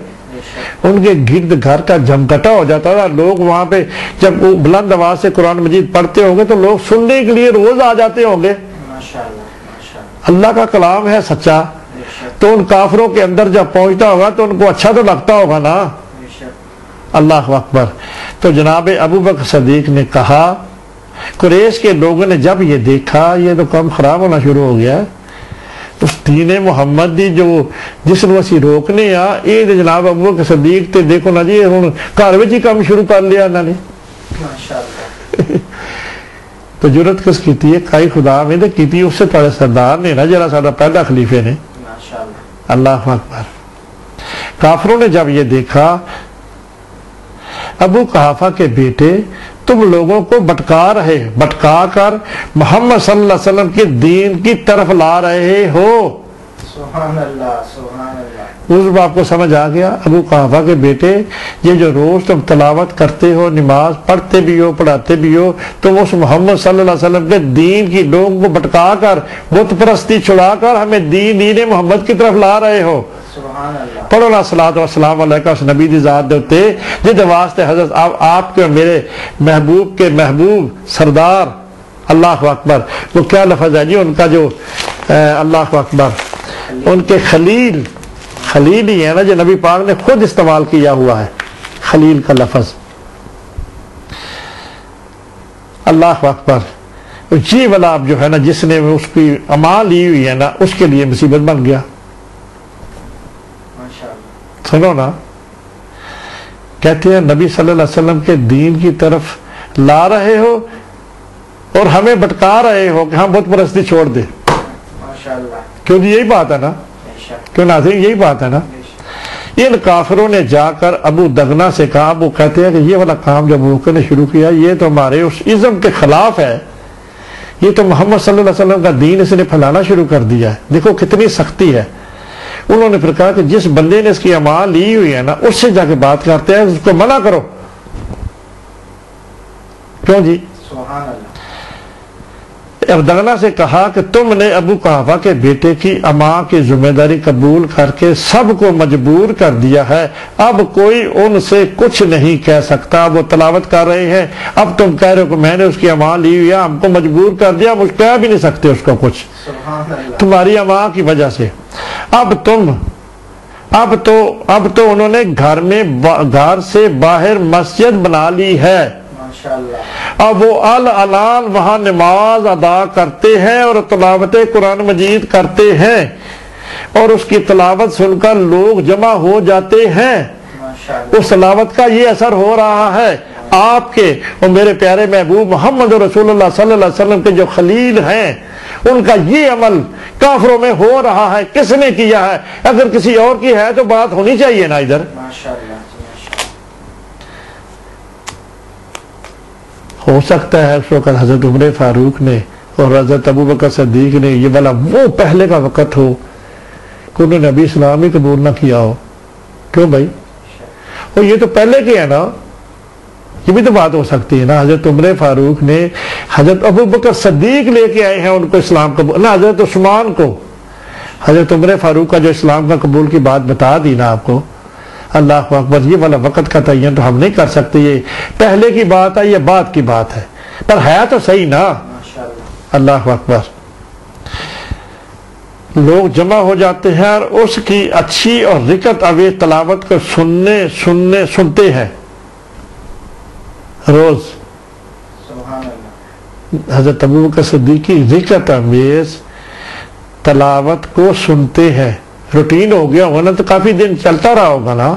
ان کے گرد گھر کا جمکٹا ہو جاتا ہے. لوگ وہاں پہ جب وہ بلند آواز سے قرآن مجید پڑھتے ہوں گے تو لوگ سننے کے لیے روز آ جاتے ہوں گے. اللہ کا کلام ہے سچا، تو ان کافروں کے اندر جب پہنچتا ہوگا تو ان کو اچھا تو لگتا ہوگا نا. اللہ اکبر. تو جناب ابوبکر صدیق نے کہا، قریش کے لوگوں نے جب یہ دیکھا یہ تو کام خراب ہونا شروع ہو گیا. اس دین محمد دی جو جس نو اسی روکنے آ یہ جناب ابوبکر صدیق تے دیکھو نا جی ہن گھر وچ ہی کام شروع کر لیا انہوں نے. تو جرت کس کیتی ہے؟ کائی خدا میں تے کیتی اس سے پہلے سردار نے نا، جرا سارا پہلا خلیفے نے. اللہ اکبر. کافروں نے جب یہ دیکھا، ابو قحافہ کے بیٹے تم لوگوں کو بٹکا کر محمد صلی اللہ علیہ وسلم کے دین کی طرف لا رہے ہو. سبحان اللہ سبحان اللہ. اس بات کو سمجھ آ گیا. ابو قحافہ کے بیٹے یہ جو روز تم تلاوت کرتے ہو، نماز پڑھتے بھی ہو، پڑھاتے بھی ہو، تم اس محمد صلی اللہ علیہ وسلم کے دین کی لوگوں کو بٹکا کر بت پرستی چھڑا کر ہمیں دین محمد کی طرف لا رہے ہو. پڑھو نا صلاۃ و سلام علیکہ اس نبی دی ذات دے اوتے جدے واسطے حضرت آپ کے میرے محبوب کے محبوب سردار. اللہ اکبر. وہ کیا لفظ ہے جی ان کا جو اللہ اکبر، ان کے خلیل ہی ہے نا جو نبی پاک نے خود استعمال کیا ہوا ہے، خلیل کا لفظ. اللہ اکبر. جی والا اب جو ہے نا جس نے اس کی امان لی ہوئی ہے نا اس کے لیے مصیبت بن گیا. سنو نا، کہتے ہیں نبی صلی اللہ علیہ وسلم کے دین کی طرف لا رہے ہو اور ہمیں بٹکا رہے ہو کہ ہم بت پرستی چھوڑ دیں. کیوں جی یہی بات ہے نا؟ کیوں ناظرین یہی بات ہے نا؟ ان کافروں نے جا کر ابو دغنا سے کہا، ابو کہتے ہیں کہ یہ والا کام جب ابوبکر نے شروع کیا یہ تو ہمارے اس ازم کے خلاف ہے، یہ تو محمد صلی اللہ علیہ وسلم کا دین اس نے پھیلانا شروع کر دیا ہے. دیکھو کتنی سختی ہے. انہوں نے پھر کہا کہ جس بندے نے اس کی امان لی ہوئی ہے نا اس سے جا کے بات کرتے ہیں، اس کو منع کرو. کیوں جی؟ سبحان اللہ. ابدغنا سے کہا کہ تم نے ابو قحافہ کے بیٹے کی امان کی ذمہ داری قبول کر کے سب کو مجبور کر دیا ہے، اب کوئی ان سے کچھ نہیں کہہ سکتا. وہ تلاوت کر رہے ہیں، اب تم کہہ رہے ہو کہ میں نے اس کی امان لی ہوئی ہے، ہم کو مجبور کر دیا، مجھ کہہ بھی نہیں سکتے اس کو کچھ تمہاری امان کی وجہ سے. اب تو انہوں نے گھر سے باہر مسجد بنا لی ہے. اب وہ الان وہاں نماز ادا کرتے ہیں اور تلاوت قرآن مجید کرتے ہیں اور اس کی تلاوت سن کر لوگ جمع ہو جاتے ہیں. اس تلاوت کا یہ اثر ہو رہا ہے. آپ کے اور میرے پیارے محبوب محمد رسول اللہ صلی اللہ علیہ وسلم کے جو خلیل ہیں ان کا یہ عمل کافروں میں ہو رہا ہے. کس نے کیا ہے؟ اگر کسی اور کی ہے تو بات ہونی چاہیے نا ادھر. ہو سکتا ہے اس وقت حضرت عمر فاروق نے اور حضرت ابوبکر صدیق نے یہ والا وہ پہلے کا وقت ہو کہ انہوں نے ابھی اسلام ہی قبول نہ کیا ہو. کیوں بھائی؟ اور یہ تو پہلے کے ہے نا، یہ بھی تو بات ہو سکتی ہے نا. حضرت عمر فاروق نے حضرت ابوبکر صدیق لے کے آئے ہیں ان کو اسلام قبول، نہ حضرت عثمان کو. حضرت عمر فاروق کا جو اسلام کا قبول کی بات بتا دی نا آپ کو، اللہ اکبر، یہ والا وقت کا تعین تو ہم نہیں کر سکتے، یہ پہلے کی بات ہے، یہ بعد کی بات ہے، پر ہے تو صحیح نا۔ اللہ اکبر، لوگ جمع ہو جاتے ہیں اور اس کی اچھی اور رکت اویز تلاوت کو سنتے ہیں روز۔ حضرت ابوبکر صدیق کی رکت اویز تلاوت کو سنتے ہیں، روٹین ہو گیا ہوگا نا، تو کافی دن چلتا رہا ہوگا نا۔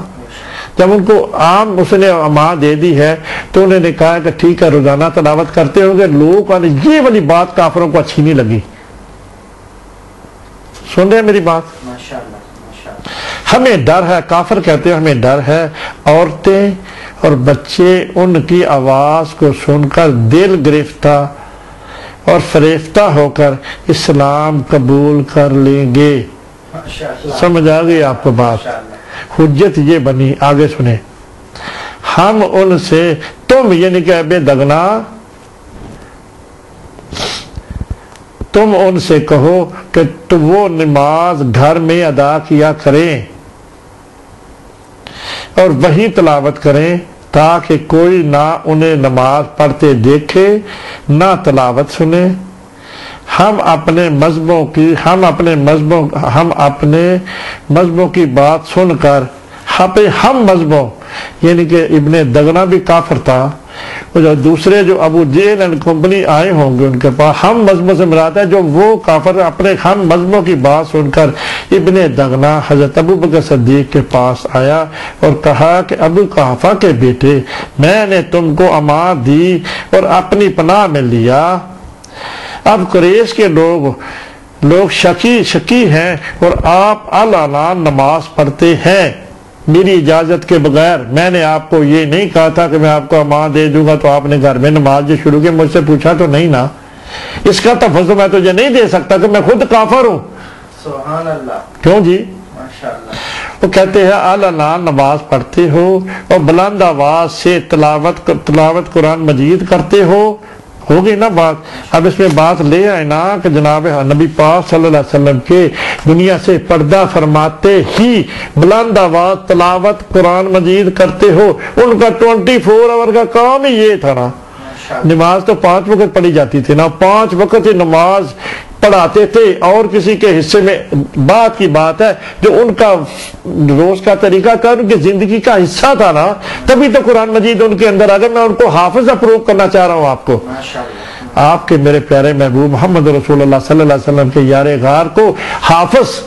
جب ان کو عام اس نے ماں دے دی ہے تو انہوں نے کہا کہ ٹھیک ہے روزانہ تلاوت کرتے ہوں گے، لوگ یہ والی بات کافروں کو اچھی نہیں لگی۔ سن رہے ہیں میری بات؟ ہمیں ڈر ہے، کافر کہتے ہیں ہمیں ڈر ہے، عورتیں اور بچے ان کی آواز کو سن کر دل گرفتہ اور فریفتہ ہو کر اسلام قبول کر لیں گے۔ سمجھ آ گئی آپ کو بات؟ حجت یہ بنی، آگے سنیں، ہم ان سے، تم یعنی کہ بے دگنا، تم ان سے کہو کہ وہ نماز گھر میں ادا کیا کریں اور وہی تلاوت کریں تاکہ کوئی نہ انہیں نماز پڑھتے دیکھے نہ تلاوت سنے۔ ہم اپنے مذہبوں کی بات سن کر ہم مذہبوں، یعنی کہ ابن دغنا بھی کافر تھا، جو دوسرے جو ابو جہل اینڈ کمپنی آئے ہوں گے ان کے پاس، ہم مذہبوں سے مراد ہے جو وہ کافر اپنے ہم مذہبوں کی بات سن کر ابن دغنا حضرت ابوبکر صدیق کے پاس آیا اور کہا کہ ابو قحافہ کے بیٹے، میں نے تم کو امان دی اور اپنی پناہ میں لیا، اب قریش کے لوگ شکی ہیں اور آپ اعلان نماز پڑھتے ہیں میری اجازت کے بغیر۔ میں نے آپ کو یہ نہیں کہا تھا کہ میں آپ کو امان دے دوں گا تو آپ نے گھر میں نماز جو شروع کی، مجھ سے پوچھا تو نہیں نا، اس کا تفضل میں تجھے نہیں دے سکتا کہ میں خود کافر ہوں۔ سبحان اللہ۔ کیوں جی؟ ماشاءاللہ۔ وہ کہتے ہیں اعلان نماز پڑھتے ہو اور بلند آواز سے تلاوت قرآن مجید کرتے ہو گئی نا بات۔ اب اس میں بات لے آئے نا کہ جناب نبی پاک صلی اللہ علیہ وسلم کے دنیا سے پردہ فرماتے ہی بلند آواز تلاوت قرآن مجید کرتے ہو، ان کا 24 آور کا کام ہی یہ تھا نا۔ نماز تو 5 وقت پڑھی جاتی تھی نا، 5 وقت ہی نماز پڑھاتے تھے، اور کسی کے حصے میں بات کی بات ہے جو ان کا روز کا طریقہ کار ان کی زندگی کا حصہ تھا نا، تبھی تو قرآن مجید ان کے اندر آ گیا۔ میں ان کو حافظ اپروو کرنا چاہ رہا ہوں آپ کو، آپ کے میرے پیارے محبوب محمد رسول اللہ صلی اللہ علیہ وسلم کے یار غار کو حافظ،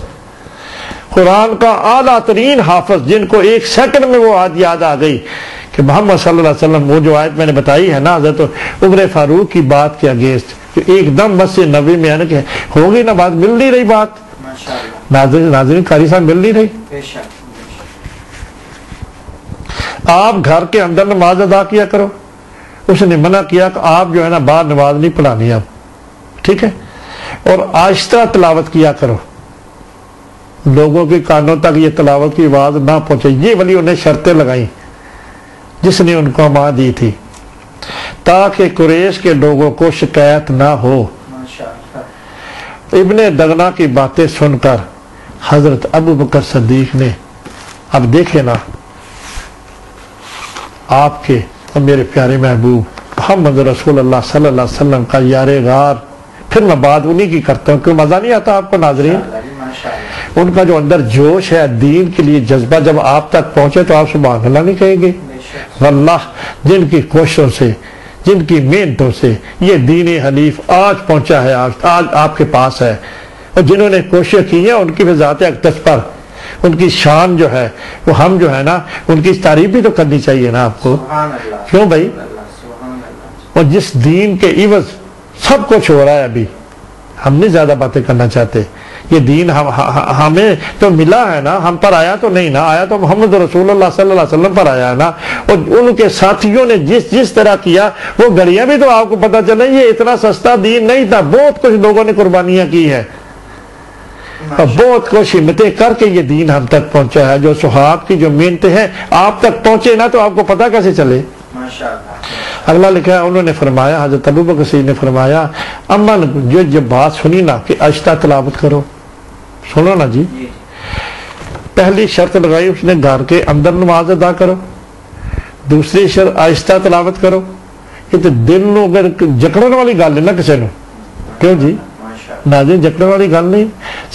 قرآن کا اعلیٰ ترین حافظ، جن کو 1 سیکنڈ میں وہ یاد آ گئی کہ محمد صلی اللہ علیہ وسلم، وہ جو آیت میں نے بتائی ہے نا حضرت عمر فاروق کی بات کے اگینسٹ، ایک دم مسجد نبوی میں آنے کے ہوگی نا بات، مل نہیں رہی بات، ناظرین قاری صاحب مل نہیں رہی۔ آپ گھر کے اندر نماز ادا کیا کرو، اس نے منع کیا کہ آپ جو ہے نا باہر نماز نہیں پڑھانی اب، ٹھیک ہے، اور آہستہ تلاوت کیا کرو، لوگوں کے کانوں تک یہ تلاوت کی آواز نہ پہنچے۔ یہ والی انہیں شرطیں لگائیں جس نے ان کو امان دی تھی تاکہ قریش کے لوگوں کو شکایت نہ ہو۔ ابن دغنا کی باتیں سن کر حضرت ابوبکر صدیق نے، اب دیکھیں نا آپ کے اور میرے پیارے محبوب محمد رسول اللہ صلی اللہ علیہ وسلم کا یار غار، پھر میں بات انہی کی کرتا ہوں، کیوں مزہ نہیں آتا آپ کو ناظرین؟ ان کا جو اندر جوش ہے دین کے لیے جذبہ، جب آپ تک پہنچے تو آپ سبحان اللہ نہیں کہیں گے؟ واللہ جن کی کوششوں سے، جن کی محنتوں سے یہ دین حنیف آج پہنچا ہے، آج آپ کے پاس ہے، اور جنہوں نے کوشش کی ہے ان کی ذات اقدس پر ان کی شان جو ہے وہ ہم جو ہے نا ان کی تعریف بھی تو کرنی چاہیے نا آپ کو، کیوں بھائی؟ اور جس دین کے عوض سب کچھ ہو رہا ہے، ابھی ہم نہیں زیادہ باتیں کرنا چاہتے، یہ دین ہمیں تو ملا ہے نا، ہم پر آیا تو نہیں نا، آیا تو محمد رسول اللہ صلی اللہ علیہ وسلم پر آیا ہے نا، اور ان کے ساتھیوں نے جس طرح کیا وہ گھڑیاں بھی تو آپ کو پتہ چلے یہ اتنا سستا دین نہیں تھا، بہت کچھ لوگوں نے قربانیاں کی ہے اور بہت کچھ ہمتیں کر کے یہ دین ہم تک پہنچا ہے۔ جو صحاب کی جو محنتیں ہیں آپ تک پہنچے نا تو آپ کو پتہ کیسے چلے؟ اگلا لکھا ہے، انہوں نے فرمایا، حضرت ابوبکر صدیق نے فرمایا، امن جب بات سنی نا کہ آہستہ تلاوت کرو، سنو نا جی، پہلی شرط لگائی اس نے گھر کے اندر نماز ادا کرو، دوسری شرط آہستہ تلاوت کرو. یہ تو دل نو اگر جکڑن والی گل ہے نا کسی نو، کیوں جی ناظرین جکڑن والی گل نہیں.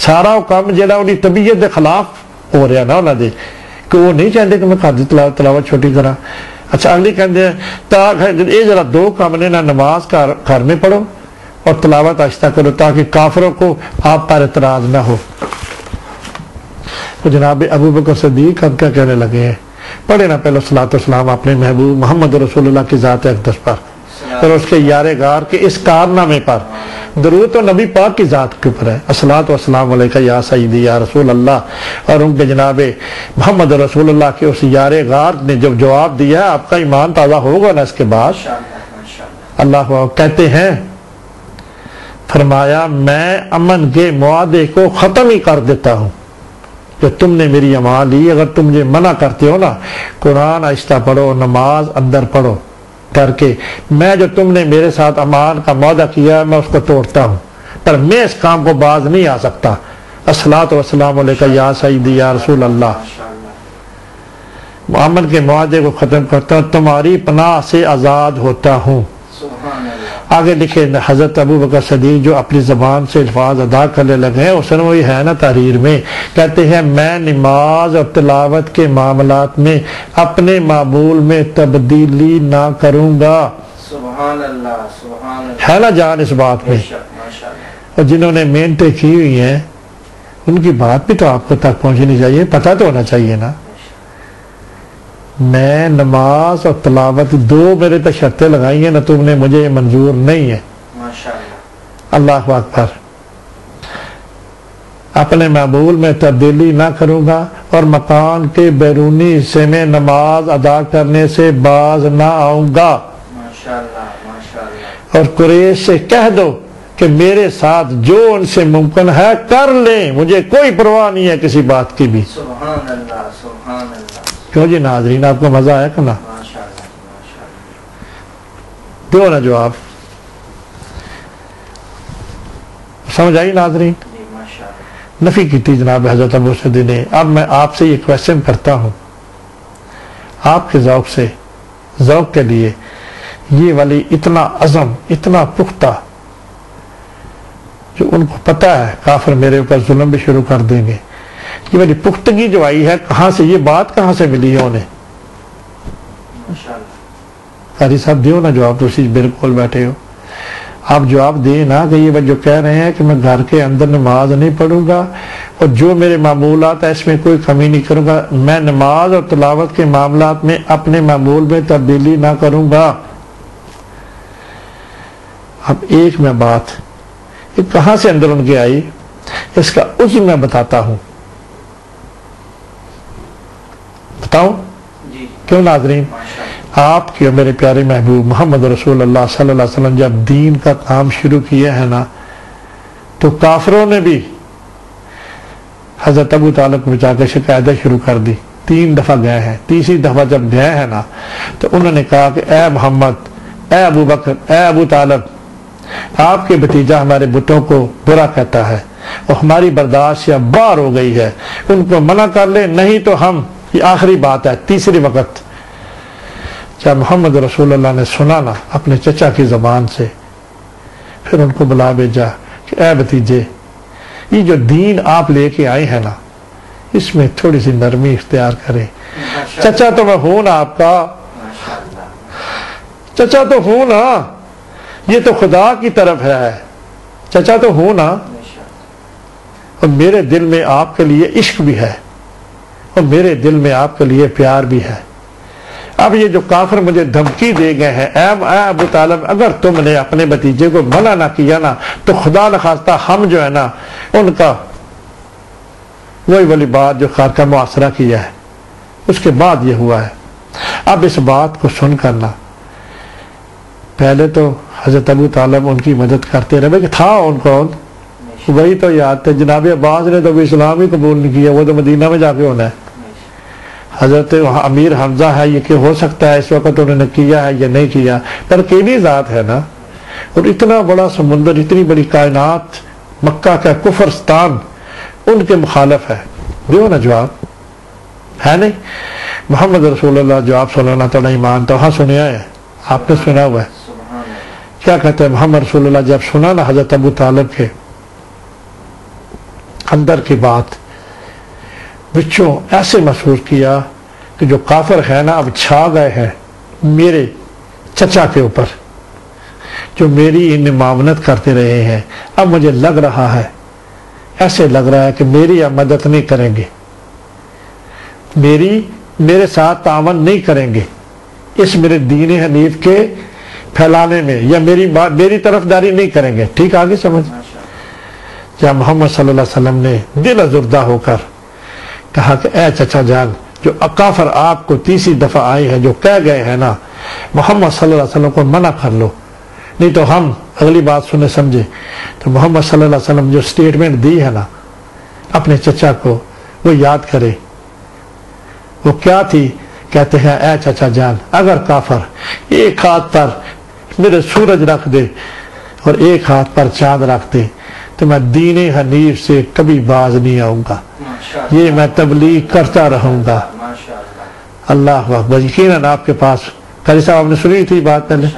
سارا کام جہاں انہی طبیعت کے خلاف ہو رہا نا انہوں نے کہ وہ نہیں چاہتے کہ میں گھر کی تلاوت چھوٹی کرا. اچھا اگلی کہتے ہیں یہ ذرا دو کام نے، نہ نماز گھر میں پڑھو اور تلاوت آہستہ کرو تاکہ کافروں کو آپ پر اعتراض نہ ہو. تو جناب ابو بکر صدیق اب کیا کہنے لگے ہیں، پڑھے نا پہلے صلاۃ والسلام اپنے محبوب محمد رسول اللہ کی ذات اقدس پر اور اس کے یار غار کے اس کارنامے پر. درود تو نبی پاک کی ذات کے اوپر ہے، الصلاۃ والسلام علیکہ یا سیدی یا رسول اللہ. اور ان کے جناب محمد رسول اللہ کے اس یار غار نے جب جواب دیا ہے آپ کا ایمان تازہ ہوگا نا اس کے بعد. اللہ کہتے ہیں فرمایا میں امن کے معاہدے کو ختم ہی کر دیتا ہوں جو تم نے میری امان لی. اگر تم مجھے منع کرتے ہو نا قرآن آہستہ پڑھو، نماز اندر پڑھو کر کے، میں جو تم نے میرے ساتھ امان کا معاہدہ کیا ہے میں اس کو توڑتا ہوں، پر میں اس کام کو باز نہیں آ سکتا. الصلاۃ والسلام علیکہ یا سیدی یا رسول اللہ. امن کے معاہدے کو ختم کرتا ہوں، تمہاری پناہ سے آزاد ہوتا ہوں. آگے لکھے حضرت ابو بکر صدیق جو اپنی زبان سے الفاظ ادا کرنے لگے ہیں اس نے وہی ہے نا تحریر میں کہتے ہیں میں نماز اور تلاوت کے معاملات میں اپنے معمول میں تبدیلی نہ کروں گا. سبحان اللہ سبحان اللہ. ہے نا جان اس بات میں. اور جنہوں نے محنتیں کی ہوئی ہیں ان کی بات بھی تو آپ کو تک پہنچنی چاہیے، پتہ تو ہونا چاہیے نا. میں نماز اور تلاوت دو میرے تو شرطیں لگائی ہیں نا تم نے مجھے منظور نہیں ہے. اللہ اکبر. اپنے معمول میں تبدیلی نہ کروں گا اور مکان کے بیرونی حصے میں نماز ادا کرنے سے باز نہ آؤں گا. اور قریش سے کہہ دو کہ میرے ساتھ جو ان سے ممکن ہے کر لیں، مجھے کوئی پرواہ نہیں ہے کسی بات کی بھی. سبحان اللہ سبحان اللہ. کیوں جی ناظرین آپ کو مزہ آیا کہ نا؟ دو نا جواب سمجھ آئی ناظرین؟ نفی کی تھی جناب حضرت ابو صدیق نے. اب میں آپ سے یہ کویسچن کرتا ہوں آپ کے ذوق کے لیے، یہ والی اتنا عزم اتنا پختہ جو ان کو پتہ ہے کافر میرے اوپر ظلم بھی شروع کر دیں گے، یہ والی پختگی جو آئی ہے کہاں سے، یہ بات کہاں سے ملی ہے انہیں؟ قاری صاحب دیو نا جواب. دوسری بالکل بیٹھے ہو آپ جواب دیں نا کہ یہ جو کہہ رہے ہیں کہ میں گھر کے اندر نماز نہیں پڑھوں گا اور جو میرے معمولات ہیں اس میں کوئی کمی نہیں کروں گا، میں نماز اور تلاوت کے معاملات میں اپنے معمول میں تبدیلی نہ کروں گا. اب ایک میں بات یہ کہاں سے اندر ان کے آئی اس کا عذر میں بتاتا ہوں. بتاؤں کیوں ناظرین؟ آپ کے میرے پیارے محبوب محمد رسول اللہ صلی اللہ علیہ وسلم جب دین کا کام شروع کیا ہے نا تو کافروں نے بھی حضرت ابو طالب کو بچا کے شکایتیں شروع کر دی. 3 دفعہ گئے ہیں، تیسری دفعہ جب گئے ہیں نا تو انہوں نے کہا کہ اے محمد، اے ابو بکر، اے ابو طالب، آپ کے بھتیجا ہمارے بتوں کو برا کہتا ہے اور ہماری برداشت یا باہر ہو گئی ہے، ان کو منع کر لیں نہیں تو ہم، یہ آخری بات ہے تیسری وقت. جب محمد رسول اللہ نے سنا نا اپنے چچا کی زبان سے پھر ان کو بلا بھیجا کہ اے بھتیجے یہ جو دین آپ لے کے آئے ہیں نا اس میں تھوڑی سی نرمی اختیار کریں. چچا تو میں ہوں نا آپ کا، چچا تو ہوں نا، یہ تو خدا کی طرف ہے، چچا تو ہوں نا، اور میرے دل میں آپ کے لیے عشق بھی ہے اور میرے دل میں آپ کے لیے پیار بھی ہے. اب یہ جو کافر مجھے دھمکی دے گئے ہیں، اے ابو طالب اگر تم نے اپنے بھتیجے کو منع نہ کیا نا تو خدا نخواستہ ہم جو ہے نا ان کا وہی والی بات جو خار کا معاصرہ کیا ہے. اس کے بعد یہ ہوا ہے. اب اس بات کو سن کرنا پہلے تو حضرت ابو طالب ان کی مدد کرتے رہے کہ تھا ان کو وہی تو یاد تھے. جناب عباس نے تو اسلام ہی قبول نہیں کیا، وہ تو مدینہ میں جا کے ہونا ہے. حضرت امیر حمزہ ہے، یہ کہ ہو سکتا ہے اس وقت انہوں نے کیا ہے یا نہیں کیا، ترکیبی ذات ہے نا. اور اتنا بڑا سمندر، اتنی بڑی کائنات، مکہ کا کفرستان ان کے مخالف ہے. دیو نا جواب. ہے نہیں؟ محمد رسول اللہ جو آپ صلی اللہ تعالیٰ ایمان تو وہاں سنیا ہے، آپ نے سنا ہوا ہے، کیا کہتے ہیں محمد رسول اللہ جب سنا نا حضرت ابو طالب کے اندر کی بات، بچوں ایسے محسوس کیا کہ جو کافر ہے نا اب چھا گئے ہیں میرے چچا کے اوپر، جو میری ان معاونت کرتے رہے ہیں، اب مجھے لگ رہا ہے، ایسے لگ رہا ہے کہ میری اب مدد نہیں کریں گے، میرے ساتھ تعاون نہیں کریں گے اس میرے دین حنیف کے پھیلانے میں، یا میری طرف داری نہیں کریں گے۔ ٹھیک آگے سمجھ؟ جب محمد صلی اللہ علیہ وسلم نے دل ازردہ ہو کر کہا کہ اے چچا جان، جو کافر آپ کو تیسری دفعہ آئے ہیں، جو کہہ گئے ہیں نا محمد صلی اللہ علیہ وسلم کو منع کر لو، نہیں تو ہم اگلی بات سنے سمجھے۔ تو محمد صلی اللہ علیہ وسلم جو سٹیٹمنٹ دی ہے نا اپنے چچا کو، وہ یاد کرے، وہ کیا تھی؟ کہتے ہیں اے چچا جان، اگر کافر ایک ہاتھ پر میرے سورج رکھ دے اور ایک ہاتھ پر چاند رکھ دے تو میں دین حنیف سے کبھی باز نہیں آؤں گا، یہ میں تبلیغ کرتا رہوں گا۔ اللہ اکبر، یقیناً آپ کے پاس قاری صاحب آپ نے سنی تھی بات پہلے،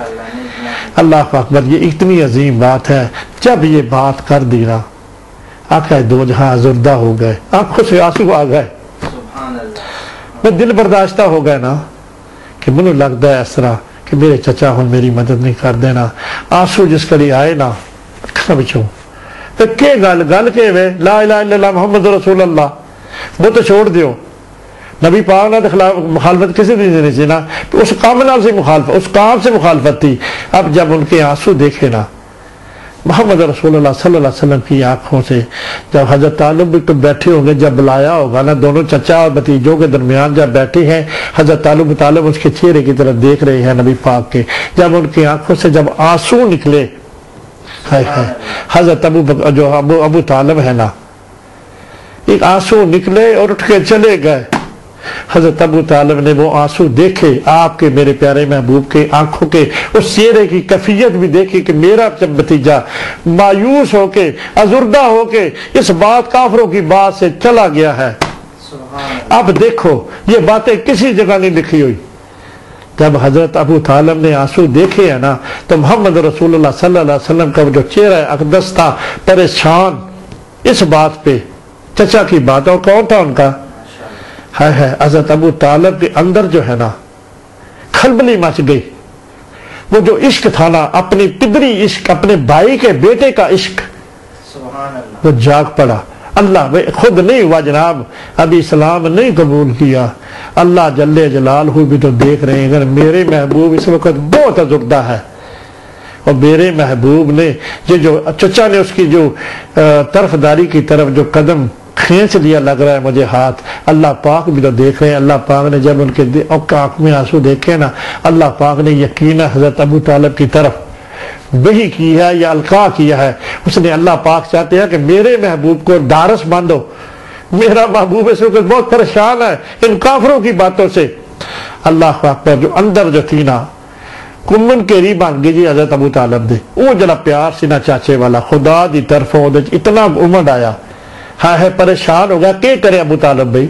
اللہ اکبر، یہ اتنی عظیم بات ہے۔ جب یہ بات کر دی نا آقا دو جہاں ازردہ ہو گئے، آنکھوں سے آنسو آ گئے، میں دل برداشتہ ہو گئے نا کہ منو لگتا ہے اس طرح کہ میرے چچا ہوں میری مدد نہیں کر دینا، آنسو جس کلی آئے نا بچوں تو کہ گل کے وے لا الہ الا اللہ محمد رسول اللہ، وہ تو چھوڑ دیو، نبی پاک نے خلاف مخالفت کسی بھی نہیں چاہیے نا، اس کام سے مخالفت، اس کام سے مخالفت تھی۔ اب جب ان کے آنسو دیکھے نا محمد رسول اللہ صلی اللہ علیہ وسلم کی آنکھوں سے، جب حضرت طالب بھی تو بیٹھے ہوں گے، جب بلایا ہوگا نا دونوں چچا اور بھتیجوں کے درمیان جب بیٹھے ہیں، حضرت طالب اس کے چہرے کی طرف دیکھ رہے ہیں نبی پاک کے، جب ان کی آنکھوں سے جب آنسو نکلے، حضرت ابو طالب ہے نا ایک آنسو نکلے اور اٹھ کے چلے گئے۔ حضرت ابو طالب نے وہ آنسو دیکھے، آپ کے میرے پیارے محبوب کے آنکھوں کے اس چہرے کی کیفیت بھی دیکھی کہ میرا جب بھتیجا مایوس ہو کے ازردہ ہو کے اس بات کافروں کی بات سے چلا گیا ہے۔ اب دیکھو یہ باتیں کسی جگہ نہیں لکھی ہوئی، جب حضرت ابو طالب نے آنسو دیکھے ہیں نا تو محمد رسول اللہ صلی اللہ علیہ وسلم کا جو چہرہ اقدس تھا پریشان اس بات پہ، چچا کی بات، اور کون تھا ان کا؟ ہے حضرت ابو طالب کے اندر جو ہے نا کھلبلی مچ گئی، وہ جو عشق تھا نا اپنی پدری عشق، اپنے بھائی کے بیٹے کا عشق، وہ جاگ پڑا۔ اللہ خود نہیں ہوا جناب، ابھی اسلام نہیں قبول کیا، اللہ جل جلالہ بھی تو دیکھ رہے ہیں۔ اگر میرے محبوب اس وقت بہت ازردہ ہے، اور میرے محبوب نے یہ جو چچا نے اس کی جو طرف داری کی طرف جو قدم کھینچ لیا، لگ رہا ہے مجھے ہاتھ، اللہ پاک بھی تو دیکھ رہے ہیں۔ اللہ پاک نے جب ان کے آنکھ میں آنسو دیکھے نا، اللہ پاک نے یقینا حضرت ابو طالب کی طرف وحی کی ہے یا القاء کیا ہے، اس نے اللہ پاک چاہتے ہیں کہ میرے محبوب کو ڈارس باندھو، میرا محبوب اس وقت بہت پریشان ہے ان کافروں کی باتوں سے۔ اللہ اکبر، جو اندر جو تھی نا کمن کیری بن گئی جی حضرت ابو طالب دے، وہ جڑا پیار سی نا چاچے والا خدا دی طرف اتنا امڈ آیا، ہے پریشان ہو گیا۔ کیا کرے ابو طالب بھائی،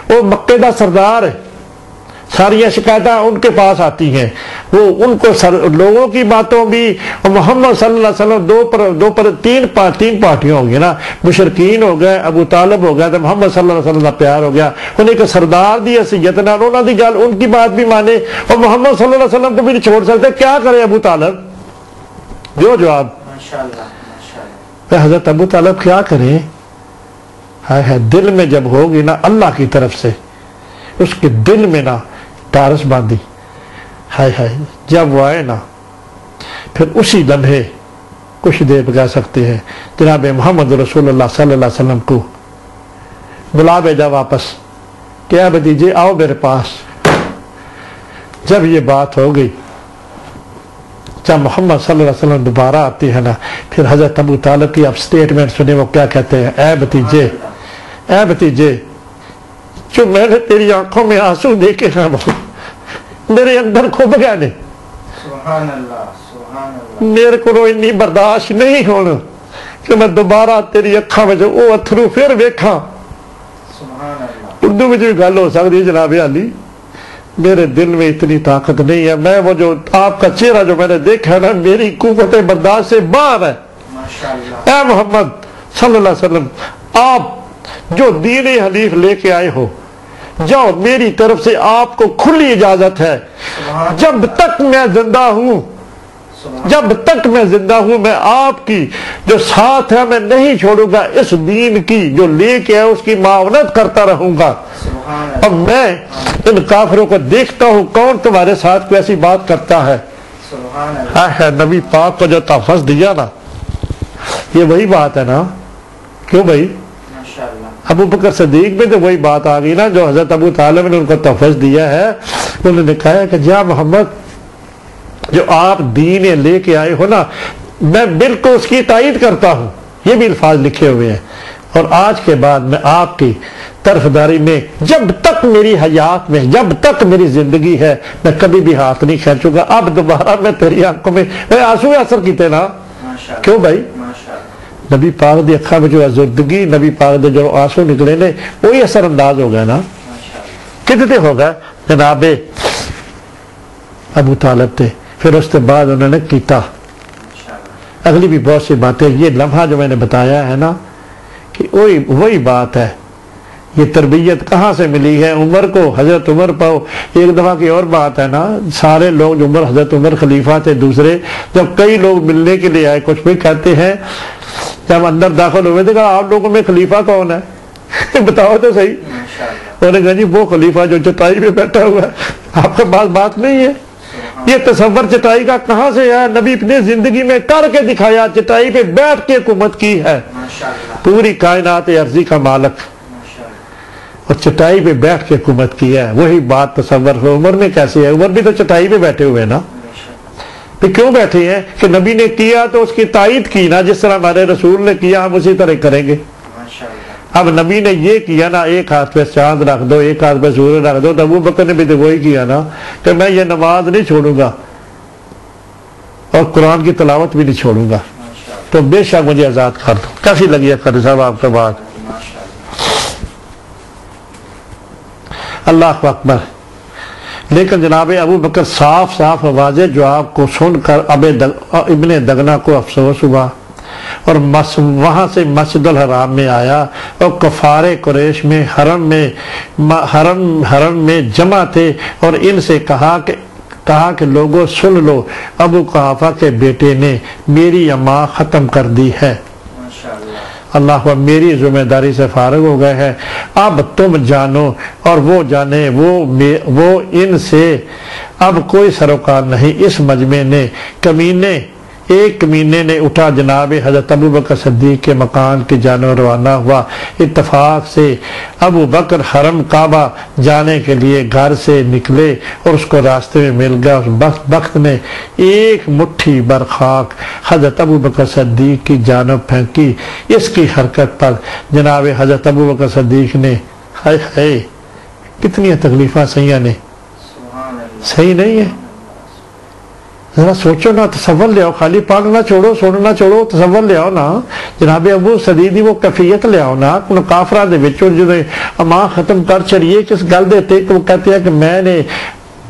وہ مکے دا سردار ہے، ساری شکایتیں ان کے پاس آتی ہیں، وہ ان کو لوگوں کی باتوں بھی، محمد صلی اللہ علیہ وسلم تین پارٹیاں ہو گئی نا، مشرکین ہو گئے، ابو طالب ہو گیا، تو محمد صلی اللہ علیہ وسلم کا پیار ہو گیا، انہیں کہ سردار دی حیثیت نہ انہوں دی گل ان کی بات بھی مانے اور محمد صلی اللہ علیہ وسلم کو بھی نہیں چھوڑ سکتے۔ کیا کرے ابو طالب؟ دیو جواب۔ حضرت ابو طالب کیا کریں؟ ہے دل میں جب ہوگی نا اللہ کی طرف سے، اس کے دل میں نا ٹارس باندھی، ہے جب وہ آئے نا پھر اسی لمحے کچھ دیر بگا سکتے ہیں، جناب محمد رسول اللہ صلی اللہ علیہ وسلم کو بلا بھیجا واپس، کیا بھتیجے آؤ میرے پاس۔ جب یہ بات ہو گئی، جب محمد صلی اللہ علیہ وسلم دوبارہ آتی ہے نا، پھر حضرت ابو طالب کی اب سٹیٹمنٹ سنے، وہ کیا کہتے ہیں، اے بھتیجے جو میں نے تیری آنکھوں میں آنسو دیکھے ہیں میرے اندر کھب گئے نے، میرے کو اتنی برداشت نہیں ہونا کہ میں دوبارہ تیری اکھاں میں جو وہ اتھرو پھر ویکھاں۔ اردو میں جو گل ہو سکتی ہے جناب علی، میرے دل میں اتنی طاقت نہیں ہے، میں وہ جو آپ کا چہرہ جو میں نے دیکھا نا، میری قوت برداشت سے باہر ہے۔ ماشاءاللہ اے محمد صلی اللہ علیہ وسلم، آپ جو دین حنیف لے کے آئے ہو، جاؤ، میری طرف سے آپ کو کھلی اجازت ہے، جب تک میں زندہ ہوں، جب تک میں زندہ ہوں، میں آپ کی جو ساتھ ہے میں نہیں چھوڑوں گا، اس دین کی جو لے کے ہے اس کی معاونت کرتا رہوں گا۔ اب میں ان کافروں کو دیکھتا ہوں، کون تمہارے ساتھ کوئی ایسی بات کرتا ہے؟ ہے نبی پاک کو جو تحفظ دیا نا، یہ وہی بات ہے نا؟ کیوں بھائی؟ ابو بکر صدیق میں تو وہی بات آ گئی نا جو حضرت ابو طالب نے ان کو تحفظ دیا ہے۔ انہوں نے کہا کہ جا محمد، جو آپ دین لے کے آئے ہو نا، میں بالکل اس کی تائید کرتا ہوں، یہ بھی الفاظ لکھے ہوئے ہیں، اور آج کے بعد میں آپ کی طرفداری میں جب تک میری حیات میں، جب تک میری زندگی ہے، میں کبھی بھی ہاتھ نہیں کھینچوں گا۔ اب دوبارہ میں تیری آنکھوں میں آنسو اثر کیتے نا؟ کیوں بھائی؟ نبی پاک دی اکھاں میں جو زندگی، نبی پاک دے جو آنسو نکلے نے، وہی اثر انداز ہو گیا نا۔ کتنے ہو گئے جناب ابو طالب تھے، پھر اس کے بعد انہوں نے کیتا اگلی بھی بہت سی باتیں۔ یہ لمحہ جو میں نے بتایا ہے نا کہ وہی بات ہے۔ یہ تربیت کہاں سے ملی ہے عمر کو؟ حضرت عمر پاؤ۔ ایک دفعہ کی اور بات ہے نا، سارے لوگ جو حضرت عمر خلیفہ تھے دوسرے، جب کئی لوگ ملنے کے لیے آئے، کچھ بھی کہتے ہیں جب اندر داخل ہوئے تھے، کہا آپ لوگوں میں خلیفہ کون ہے؟ بتاؤ تو صحیح۔ انہوں نے کہا جی وہ خلیفہ جو چٹائی پہ بیٹھا ہوا ہے۔ آپ کے پاس بات نہیں ہے؟ یہ تصور چٹائی کا کہاں سے ہے؟ نبی اپنے زندگی میں کر کے دکھایا، چٹائی پہ بیٹھ کے حکومت کی ہے، پوری کائنات عرضی کا مالک، اور چٹائی پہ بیٹھ کے حکومت کی ہے۔ وہی بات تصور ہے عمر میں کیسے ہے؟ عمر بھی تو چٹائی پہ بیٹھے ہوئے نا۔ پھر کیوں بیٹھے ہیں؟ کہ نبی نے کیا تو اس کی تائید کی نا، جس طرح ہمارے رسول نے کیا ہم اسی طرح کریں گے۔ اب نبی نے یہ کیا نا، ایک ہاتھ پہ چاند رکھ دو، ایک ہاتھ پہ سورج رکھ دو، تو ابو بکر نے بھی تو وہی کیا نا کہ میں یہ نماز نہیں چھوڑوں گا اور قرآن کی تلاوت بھی نہیں چھوڑوں گا، تو بے شک مجھے آزاد کر دو۔ کیسی لگی ہے قاری صاحب آپ کا بات؟ اللہ اکبر۔ لیکن جناب ابو بکر صاف صاف واضح جواب کو سن کر ابن دغنہ کو افسوس ہوا، اور وہاں سے مسجد الحرام میں آیا، اور کفار قریش میں حرم میں جمع تھے، اور ان سے کہا کہ لوگوں سن لو، ابو قحافہ کے بیٹے نے میری اماں ختم کر دی ہے۔ اللہ میری ذمہ داری سے فارغ ہو گئے ہیں، اب تم جانو اور وہ جانے، وہ ان سے اب کوئی سروکار نہیں۔ اس مجمع نے ایک کمینے نے اٹھا جناب حضرت ابو بکر صدیق کے مکان کی جانب روانہ ہوا۔ اتفاق سے ابو بکر حرم کعبہ جانے کے لیے گھر سے نکلے، اور اس کو راستے میں مل گیا۔ اس بخت نے ایک مٹھی بر خاک حضرت ابو بکر صدیق کی جانب پھینکی۔ اس کی حرکت پر جناب حضرت ابو بکر صدیق نے ہائے کتنی تکلیفیں سیاں نے، صحیح نہیں ہے؟ ذرا سوچو نا، تصور لے آؤ، خالی پڑھنا چھوڑو، سننا چھوڑو، تصور لے آؤ نا۔ جناب ابو صدیق دی وہ کیفیت لے آؤ نا، ان کافراں دے وچوں جدوں اماں ختم کر چڑیے کس گل دے تے کہ وہ کہتے ہیں کہ میں نے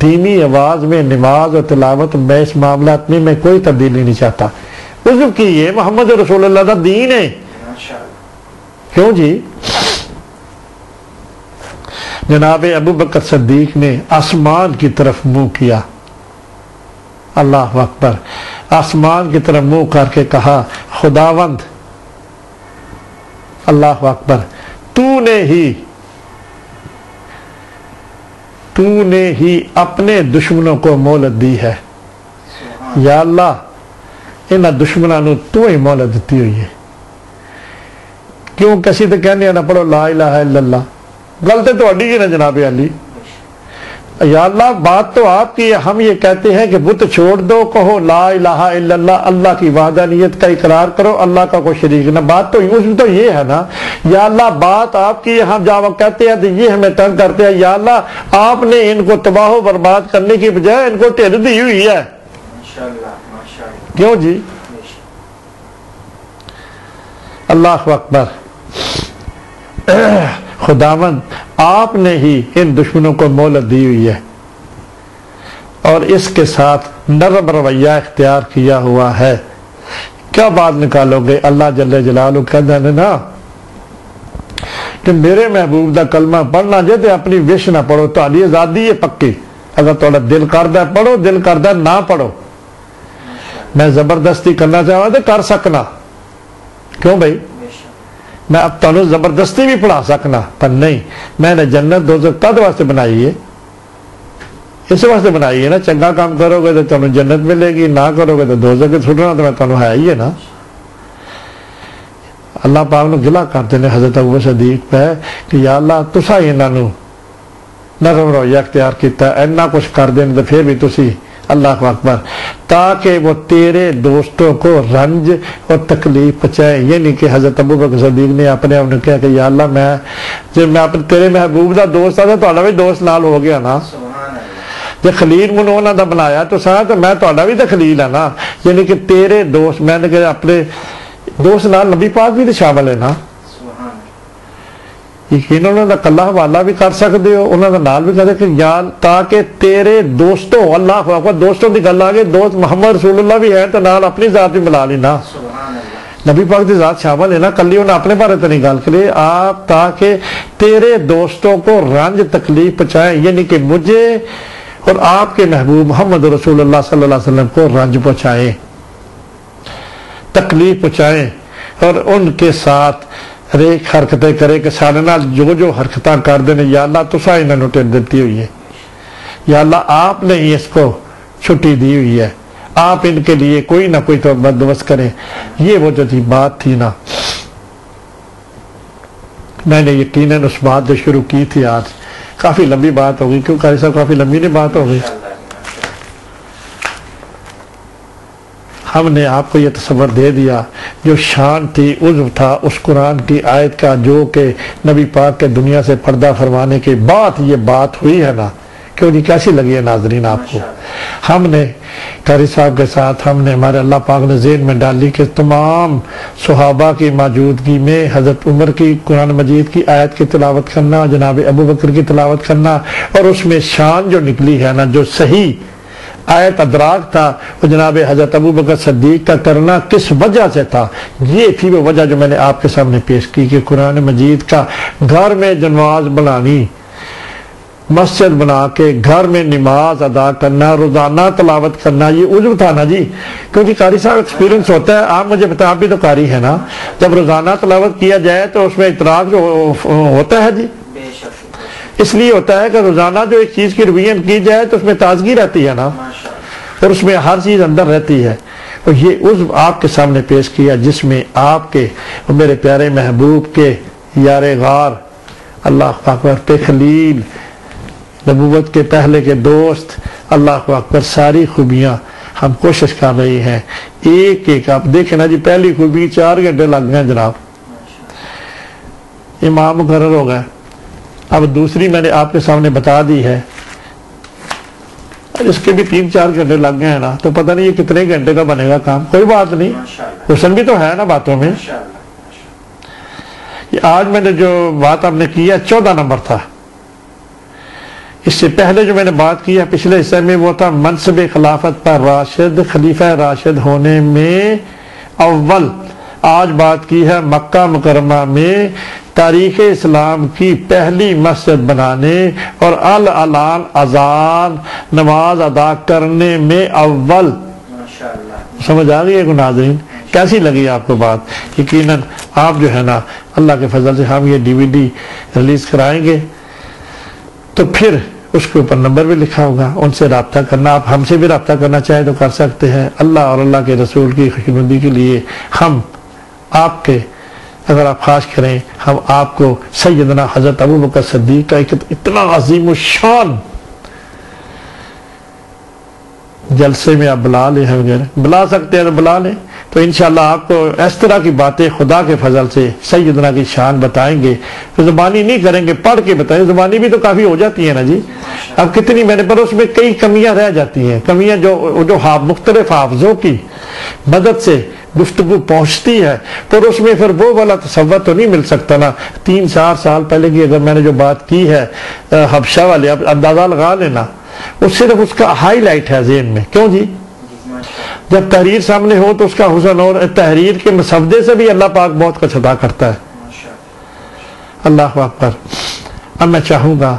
دھیمی آواز میں نماز اور تلاوت میں اس معاملات میں کوئی تبدیلی نہیں چاہتا۔ عذر کی یہ محمد رسول اللہ دا دین ہے، کیوں جی؟ جناب ابو بکر صدیق نے آسمان کی طرف منہ کیا، اللہ اکبر، آسمان کی طرف منہ کر کے کہا خداوند اللہ اکبر، تو نے ہی اپنے دشمنوں کو مہلت دی ہے، یا اللہ انہاں دشمنوں تو ہی مہلت دیتی ہوئی ہے۔ کیوں کسی تو کہنے نہ پڑھو لا الہ الا اللہ، غلطی تو اڈی ہے نا جناب علی۔ یا اللہ بات تو آپ کی ہے، ہم یہ کہتے ہیں کہ بت چھوڑ دو، کہو لا الہ الا اللہ، اللہ کی وحدانیت کا اقرار کرو، اللہ کا کوئی شریک نہ۔ بات تو اس میں تو یہ ہے نا، یا اللہ بات آپ کی ہے، ہم جب کہتے ہیں تو یہ ہمیں تنگ کرتے ہیں، یا اللہ آپ نے ان کو تباہ و برباد کرنے کی بجائے ان کو ٹھل دی ہوئی ہے، کیوں جی؟ اللہ اکبر۔ خداوند آپ نے ہی ان دشمنوں کو مہلت دی ہوئی ہے اور اس کے ساتھ نرم رویہ اختیار کیا ہوا ہے، کیا بات نکالو گے؟ اللہ جل جلالہ کہتے ہیں نا کہ میرے محبوب دا کلمہ پڑھنا جے تے اپنی وش نہ پڑھو، تہاڈی آزادی ہے پکی، اگر تھوڑا دل کردہ پڑھو، دل کردہ نہ پڑھو۔ میں زبردستی کرنا چاہوں تو کر سکنا، کیوں بھائی؟ میں اب تانوں زبردستی بھی پڑھا سکنا، پر نہیں، میں نے جنت دوزخ کد واسطے بنائی ہے؟ اس واسطے بنائی ہے نا، چنگا کام کرو گے تو تانوں جنت ملے گی، نہ کرو گے تو دوزخ چھٹنا، تو میں تانوں ہے ہی ہے نا۔ اللہ پاک نے گلا کرتے ہیں حضرت ابو صدیق پہ کہ یا اللہ تسا انہاں نوں نرم رویہ اختیار کیتا، اینا کچھ کر دیں تو پھر بھی تسی اللہ اکبر، تاکہ وہ تیرے دوستوں کو رنج اور تکلیف پہنچائے۔ یعنی کہ حضرت ابو بکر صدیق نے اپنے آپ نے کہا کہ یا اللہ جب میں اپنے تیرے محبوب دا دوست تھا تو بھی دوست نال ہو گیا نا، جب خلیل منو انہوں نے بنایا تو سا تو میں تہاڈا بھی تو خلیل ہے نا، یعنی کہ تیرے دوست، میں نے کہ اپنے دوست نال نبی پاک بھی تو شامل ہے نا۔ یقین انہوں نے کلہ حوالہ بھی کر سکتے ہو، انہوں نے نال بھی کہتے کہ یا تاکہ تیرے دوستوں، اللہ کو دوستوں کی گل آگے، دوست محمد رسول اللہ بھی ہے تو نال اپنی ذات بھی ملا لی نا، نبی پاک کی ذات شامل ہے نا، کلی انہوں نے اپنے بارے تو نہیں گل کرے، آپ تاکہ تیرے دوستوں کو رنج تکلیف پہنچائیں، یعنی کہ مجھے اور آپ کے محبوب محمد رسول اللہ صلی اللہ علیہ وسلم کو رنج پہنچائیں، تکلیف پہنچائیں، اور ان کے ساتھ ایک حرکتیں کرے کہ سارے نال جو حرکتاں کر دینے، یا اللہ تسا انہوں نے ٹھیک دیتی ہوئی ہے، یا اللہ آپ نے ہی اس کو چھٹی دی ہوئی ہے، آپ ان کے لیے کوئی نہ کوئی تو بندوبست کریں۔ یہ وہ جو تھی بات تھی نا، میں نے یقیناً اس بات جو شروع کی تھی، آج کافی لمبی بات ہوگی، کیوں قاری صاحب کافی لمبی نہیں بات ہوگی؟ ہم نے آپ کو یہ تصور دے دیا جو شان تھی، عضو تھا اس قرآن کی آیت کا، جو کہ نبی پاک کے دنیا سے پردہ فرمانے کے بعد یہ بات ہوئی ہے نا، کیوں جی کیسی لگی ہے ناظرین آپ کو؟ ہم نے قاری صاحب کے ساتھ ہم نے ہمارے اللہ پاک نے ذہن میں ڈالی کہ تمام صحابہ کی موجودگی میں حضرت عمر کی قرآن مجید کی آیت کی تلاوت کرنا، جناب ابو بکر کی تلاوت کرنا، اور اس میں شان جو نکلی ہے نا، جو صحیح آیت ادراک تھا، وہ جناب حضرت ابو بکر صدیق کا کرنا کس وجہ سے تھا، یہ تھی وہ وجہ جو میں نے آپ کے سامنے پیش کی کہ قرآن مجید کا گھر میں نماز بنانی، مسجد بنا کے گھر میں نماز ادا کرنا، روزانہ تلاوت کرنا، یہ عجب تھا نا جی، کیونکہ قاری صاحب ایکسپیرینس ہوتا ہے، آپ مجھے بتا، آپ بھی تو قاری ہے نا، جب روزانہ تلاوت کیا جائے تو اس میں ادراک جو ہوتا ہے جی، اس لیے ہوتا ہے کہ روزانہ جو ایک چیز کی رویت کی جائے تو اس میں تازگی رہتی ہے نا، اور اس میں ہر چیز اندر رہتی ہے۔ اور یہ عضو آپ کے سامنے پیش کیا جس میں آپ کے میرے پیارے محبوب کے یار غار، اللہ اکبر پہ خلیل، نبوت کے پہلے کے دوست، اللہ اکبر، ساری خوبیاں ہم کوشش کر رہی ہیں ایک ایک۔ آپ دیکھیں نا جی، پہلی خوبی 4 گھنٹے لگ گئے جناب، امام مقرر ہو گئے، اب دوسری میں نے آپ کے سامنے بتا دی ہے، اس کے بھی 3-4 گھنٹے لگ گئے ہیں نا، تو پتہ نہیں یہ کتنے گھنٹے کا بنے گا کام، کوئی بات نہیں، حسن بھی تو ہے نا باتوں میں۔ یہ آج میں نے جو بات آپ نے کی ہے 14 نمبر تھا، اس سے پہلے جو میں نے بات کی ہے پچھلے حصے میں وہ تھا منصب خلافت پر راشد، خلیفہ راشد ہونے میں اول۔ آج بات کی ہے مکہ مکرمہ میں تاریخ اسلام کی پہلی مسجد بنانے اور اعلان اذان نماز ادا کرنے میں اول۔ سمجھ آ گئی ہے ناظرین؟ کیسی لگی آپ کو بات؟ یقیناً آپ جو ہے نا اللہ کے فضل سے ہم یہ DVD ریلیز کرائیں گے تو پھر اس کے اوپر نمبر بھی لکھا ہوگا، ان سے رابطہ کرنا، آپ ہم سے بھی رابطہ کرنا چاہیں تو کر سکتے ہیں۔ اللہ اور اللہ کے رسول کی خوشنودی کے لیے ہم آپ کے، اگر آپ خواہش کریں، ہم آپ کو سیدنا حضرت ابو بکر صدیق کا ایک اتنا عظیم الشان جلسے میں آپ بلا لیں وغیرہ، بلا سکتے ہیں تو بلا لیں، تو انشاءاللہ آپ کو اس طرح کی باتیں خدا کے فضل سے سیدنا کی شان بتائیں گے، تو زبانی نہیں کریں گے، پڑھ کے بتائیں، زبانی بھی تو کافی ہو جاتی ہے نا جی، اب کتنی میں نے، پر اس میں کئی کمیاں رہ جاتی ہیں، کمیاں جو مختلف حافظوں کی مدد سے گفتگو پہنچتی ہے، پر اس میں پھر وہ والا تصور تو نہیں مل سکتا نا۔ 3-4 سال پہلے کی اگر میں نے جو بات کی ہے حبشہ والے، اب اندازہ لگا لینا، وہ صرف اس کا ہائی لائٹ ہے ذہن میں، کیوں جی؟ جب تحریر سامنے ہو تو اس کا حسن، اور تحریر کے مسودے سے بھی اللہ پاک بہت کچھ عطا کرتا ہے۔ اللہ اکبر۔ اب میں چاہوں گا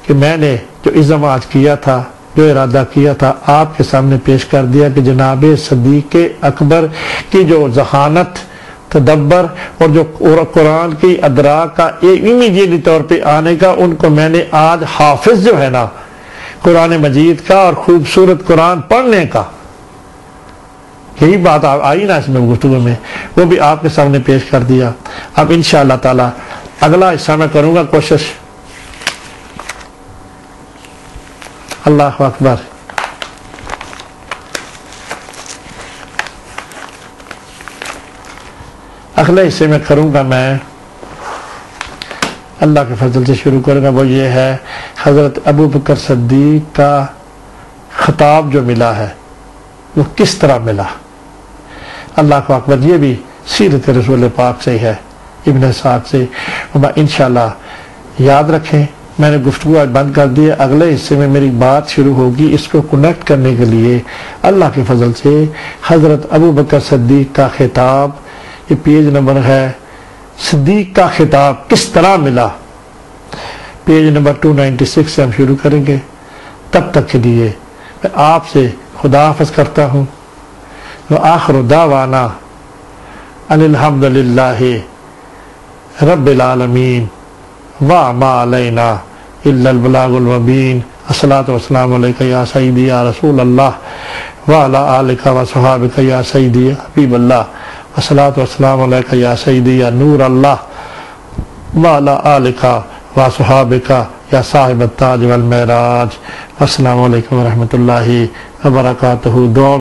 کہ میں نے جو عزم آج کیا تھا، جو ارادہ کیا تھا، آپ کے سامنے پیش کر دیا کہ جناب صدیق اکبر کی جو ذہانت، تدبر اور جو قرآن کی ادراک کا امیڈیٹلی طور پہ آنے کا، ان کو میں نے آج حافظ جو ہے نا قرآن مجید کا اور خوبصورت قرآن پڑھنے کا، یہی بات آئی نا اس میں گفتگو میں، وہ بھی آپ کے سامنے پیش کر دیا۔ اب انشاءاللہ تعالی اگلا حصہ میں کروں گا کوشش۔ اللہ اکبر۔ اگلے حصے میں کروں گا میں، اللہ کے فضل سے شروع کروں گا، وہ یہ ہے حضرت ابو بکر صدیق کا خطاب جو ملا ہے وہ کس طرح ملا۔ اللہ اکبر۔ یہ بھی سیرت رسول پاک سے ہے، ابن اسحاق سے۔ انشاءاللہ یاد رکھیں، میں نے گفتگو آج بند کر دی ہے، اگلے حصے میں میری بات شروع ہوگی، اس کو کنیکٹ کرنے کے لیے اللہ کے فضل سے حضرت ابو بکر صدیق کا خطاب، یہ پیج نمبر ہے، صدیق کا خطاب کس طرح ملا، پیج نمبر 296 سے ہم شروع کریں گے۔ تب تک کے لیے میں آپ سے خدا حافظ کرتا ہوں۔ وآخر دعوانا ان الحمد للہ رب العالمین وما علینا الا البلاغ المبین۔ الصلاۃ والسلام علیک یا سیدی یا رسول اللہ وعلی آلک وصحابک یا سیدی یا حبیب اللہ۔ الصلاۃ والسلام علیک یا سیدی یا نور اللہ وعلی آلک وصحابک یا صاحب التاج والمعراج۔ السلام علیکم ورحمۃ اللہ وبرکاتہ۔ دعا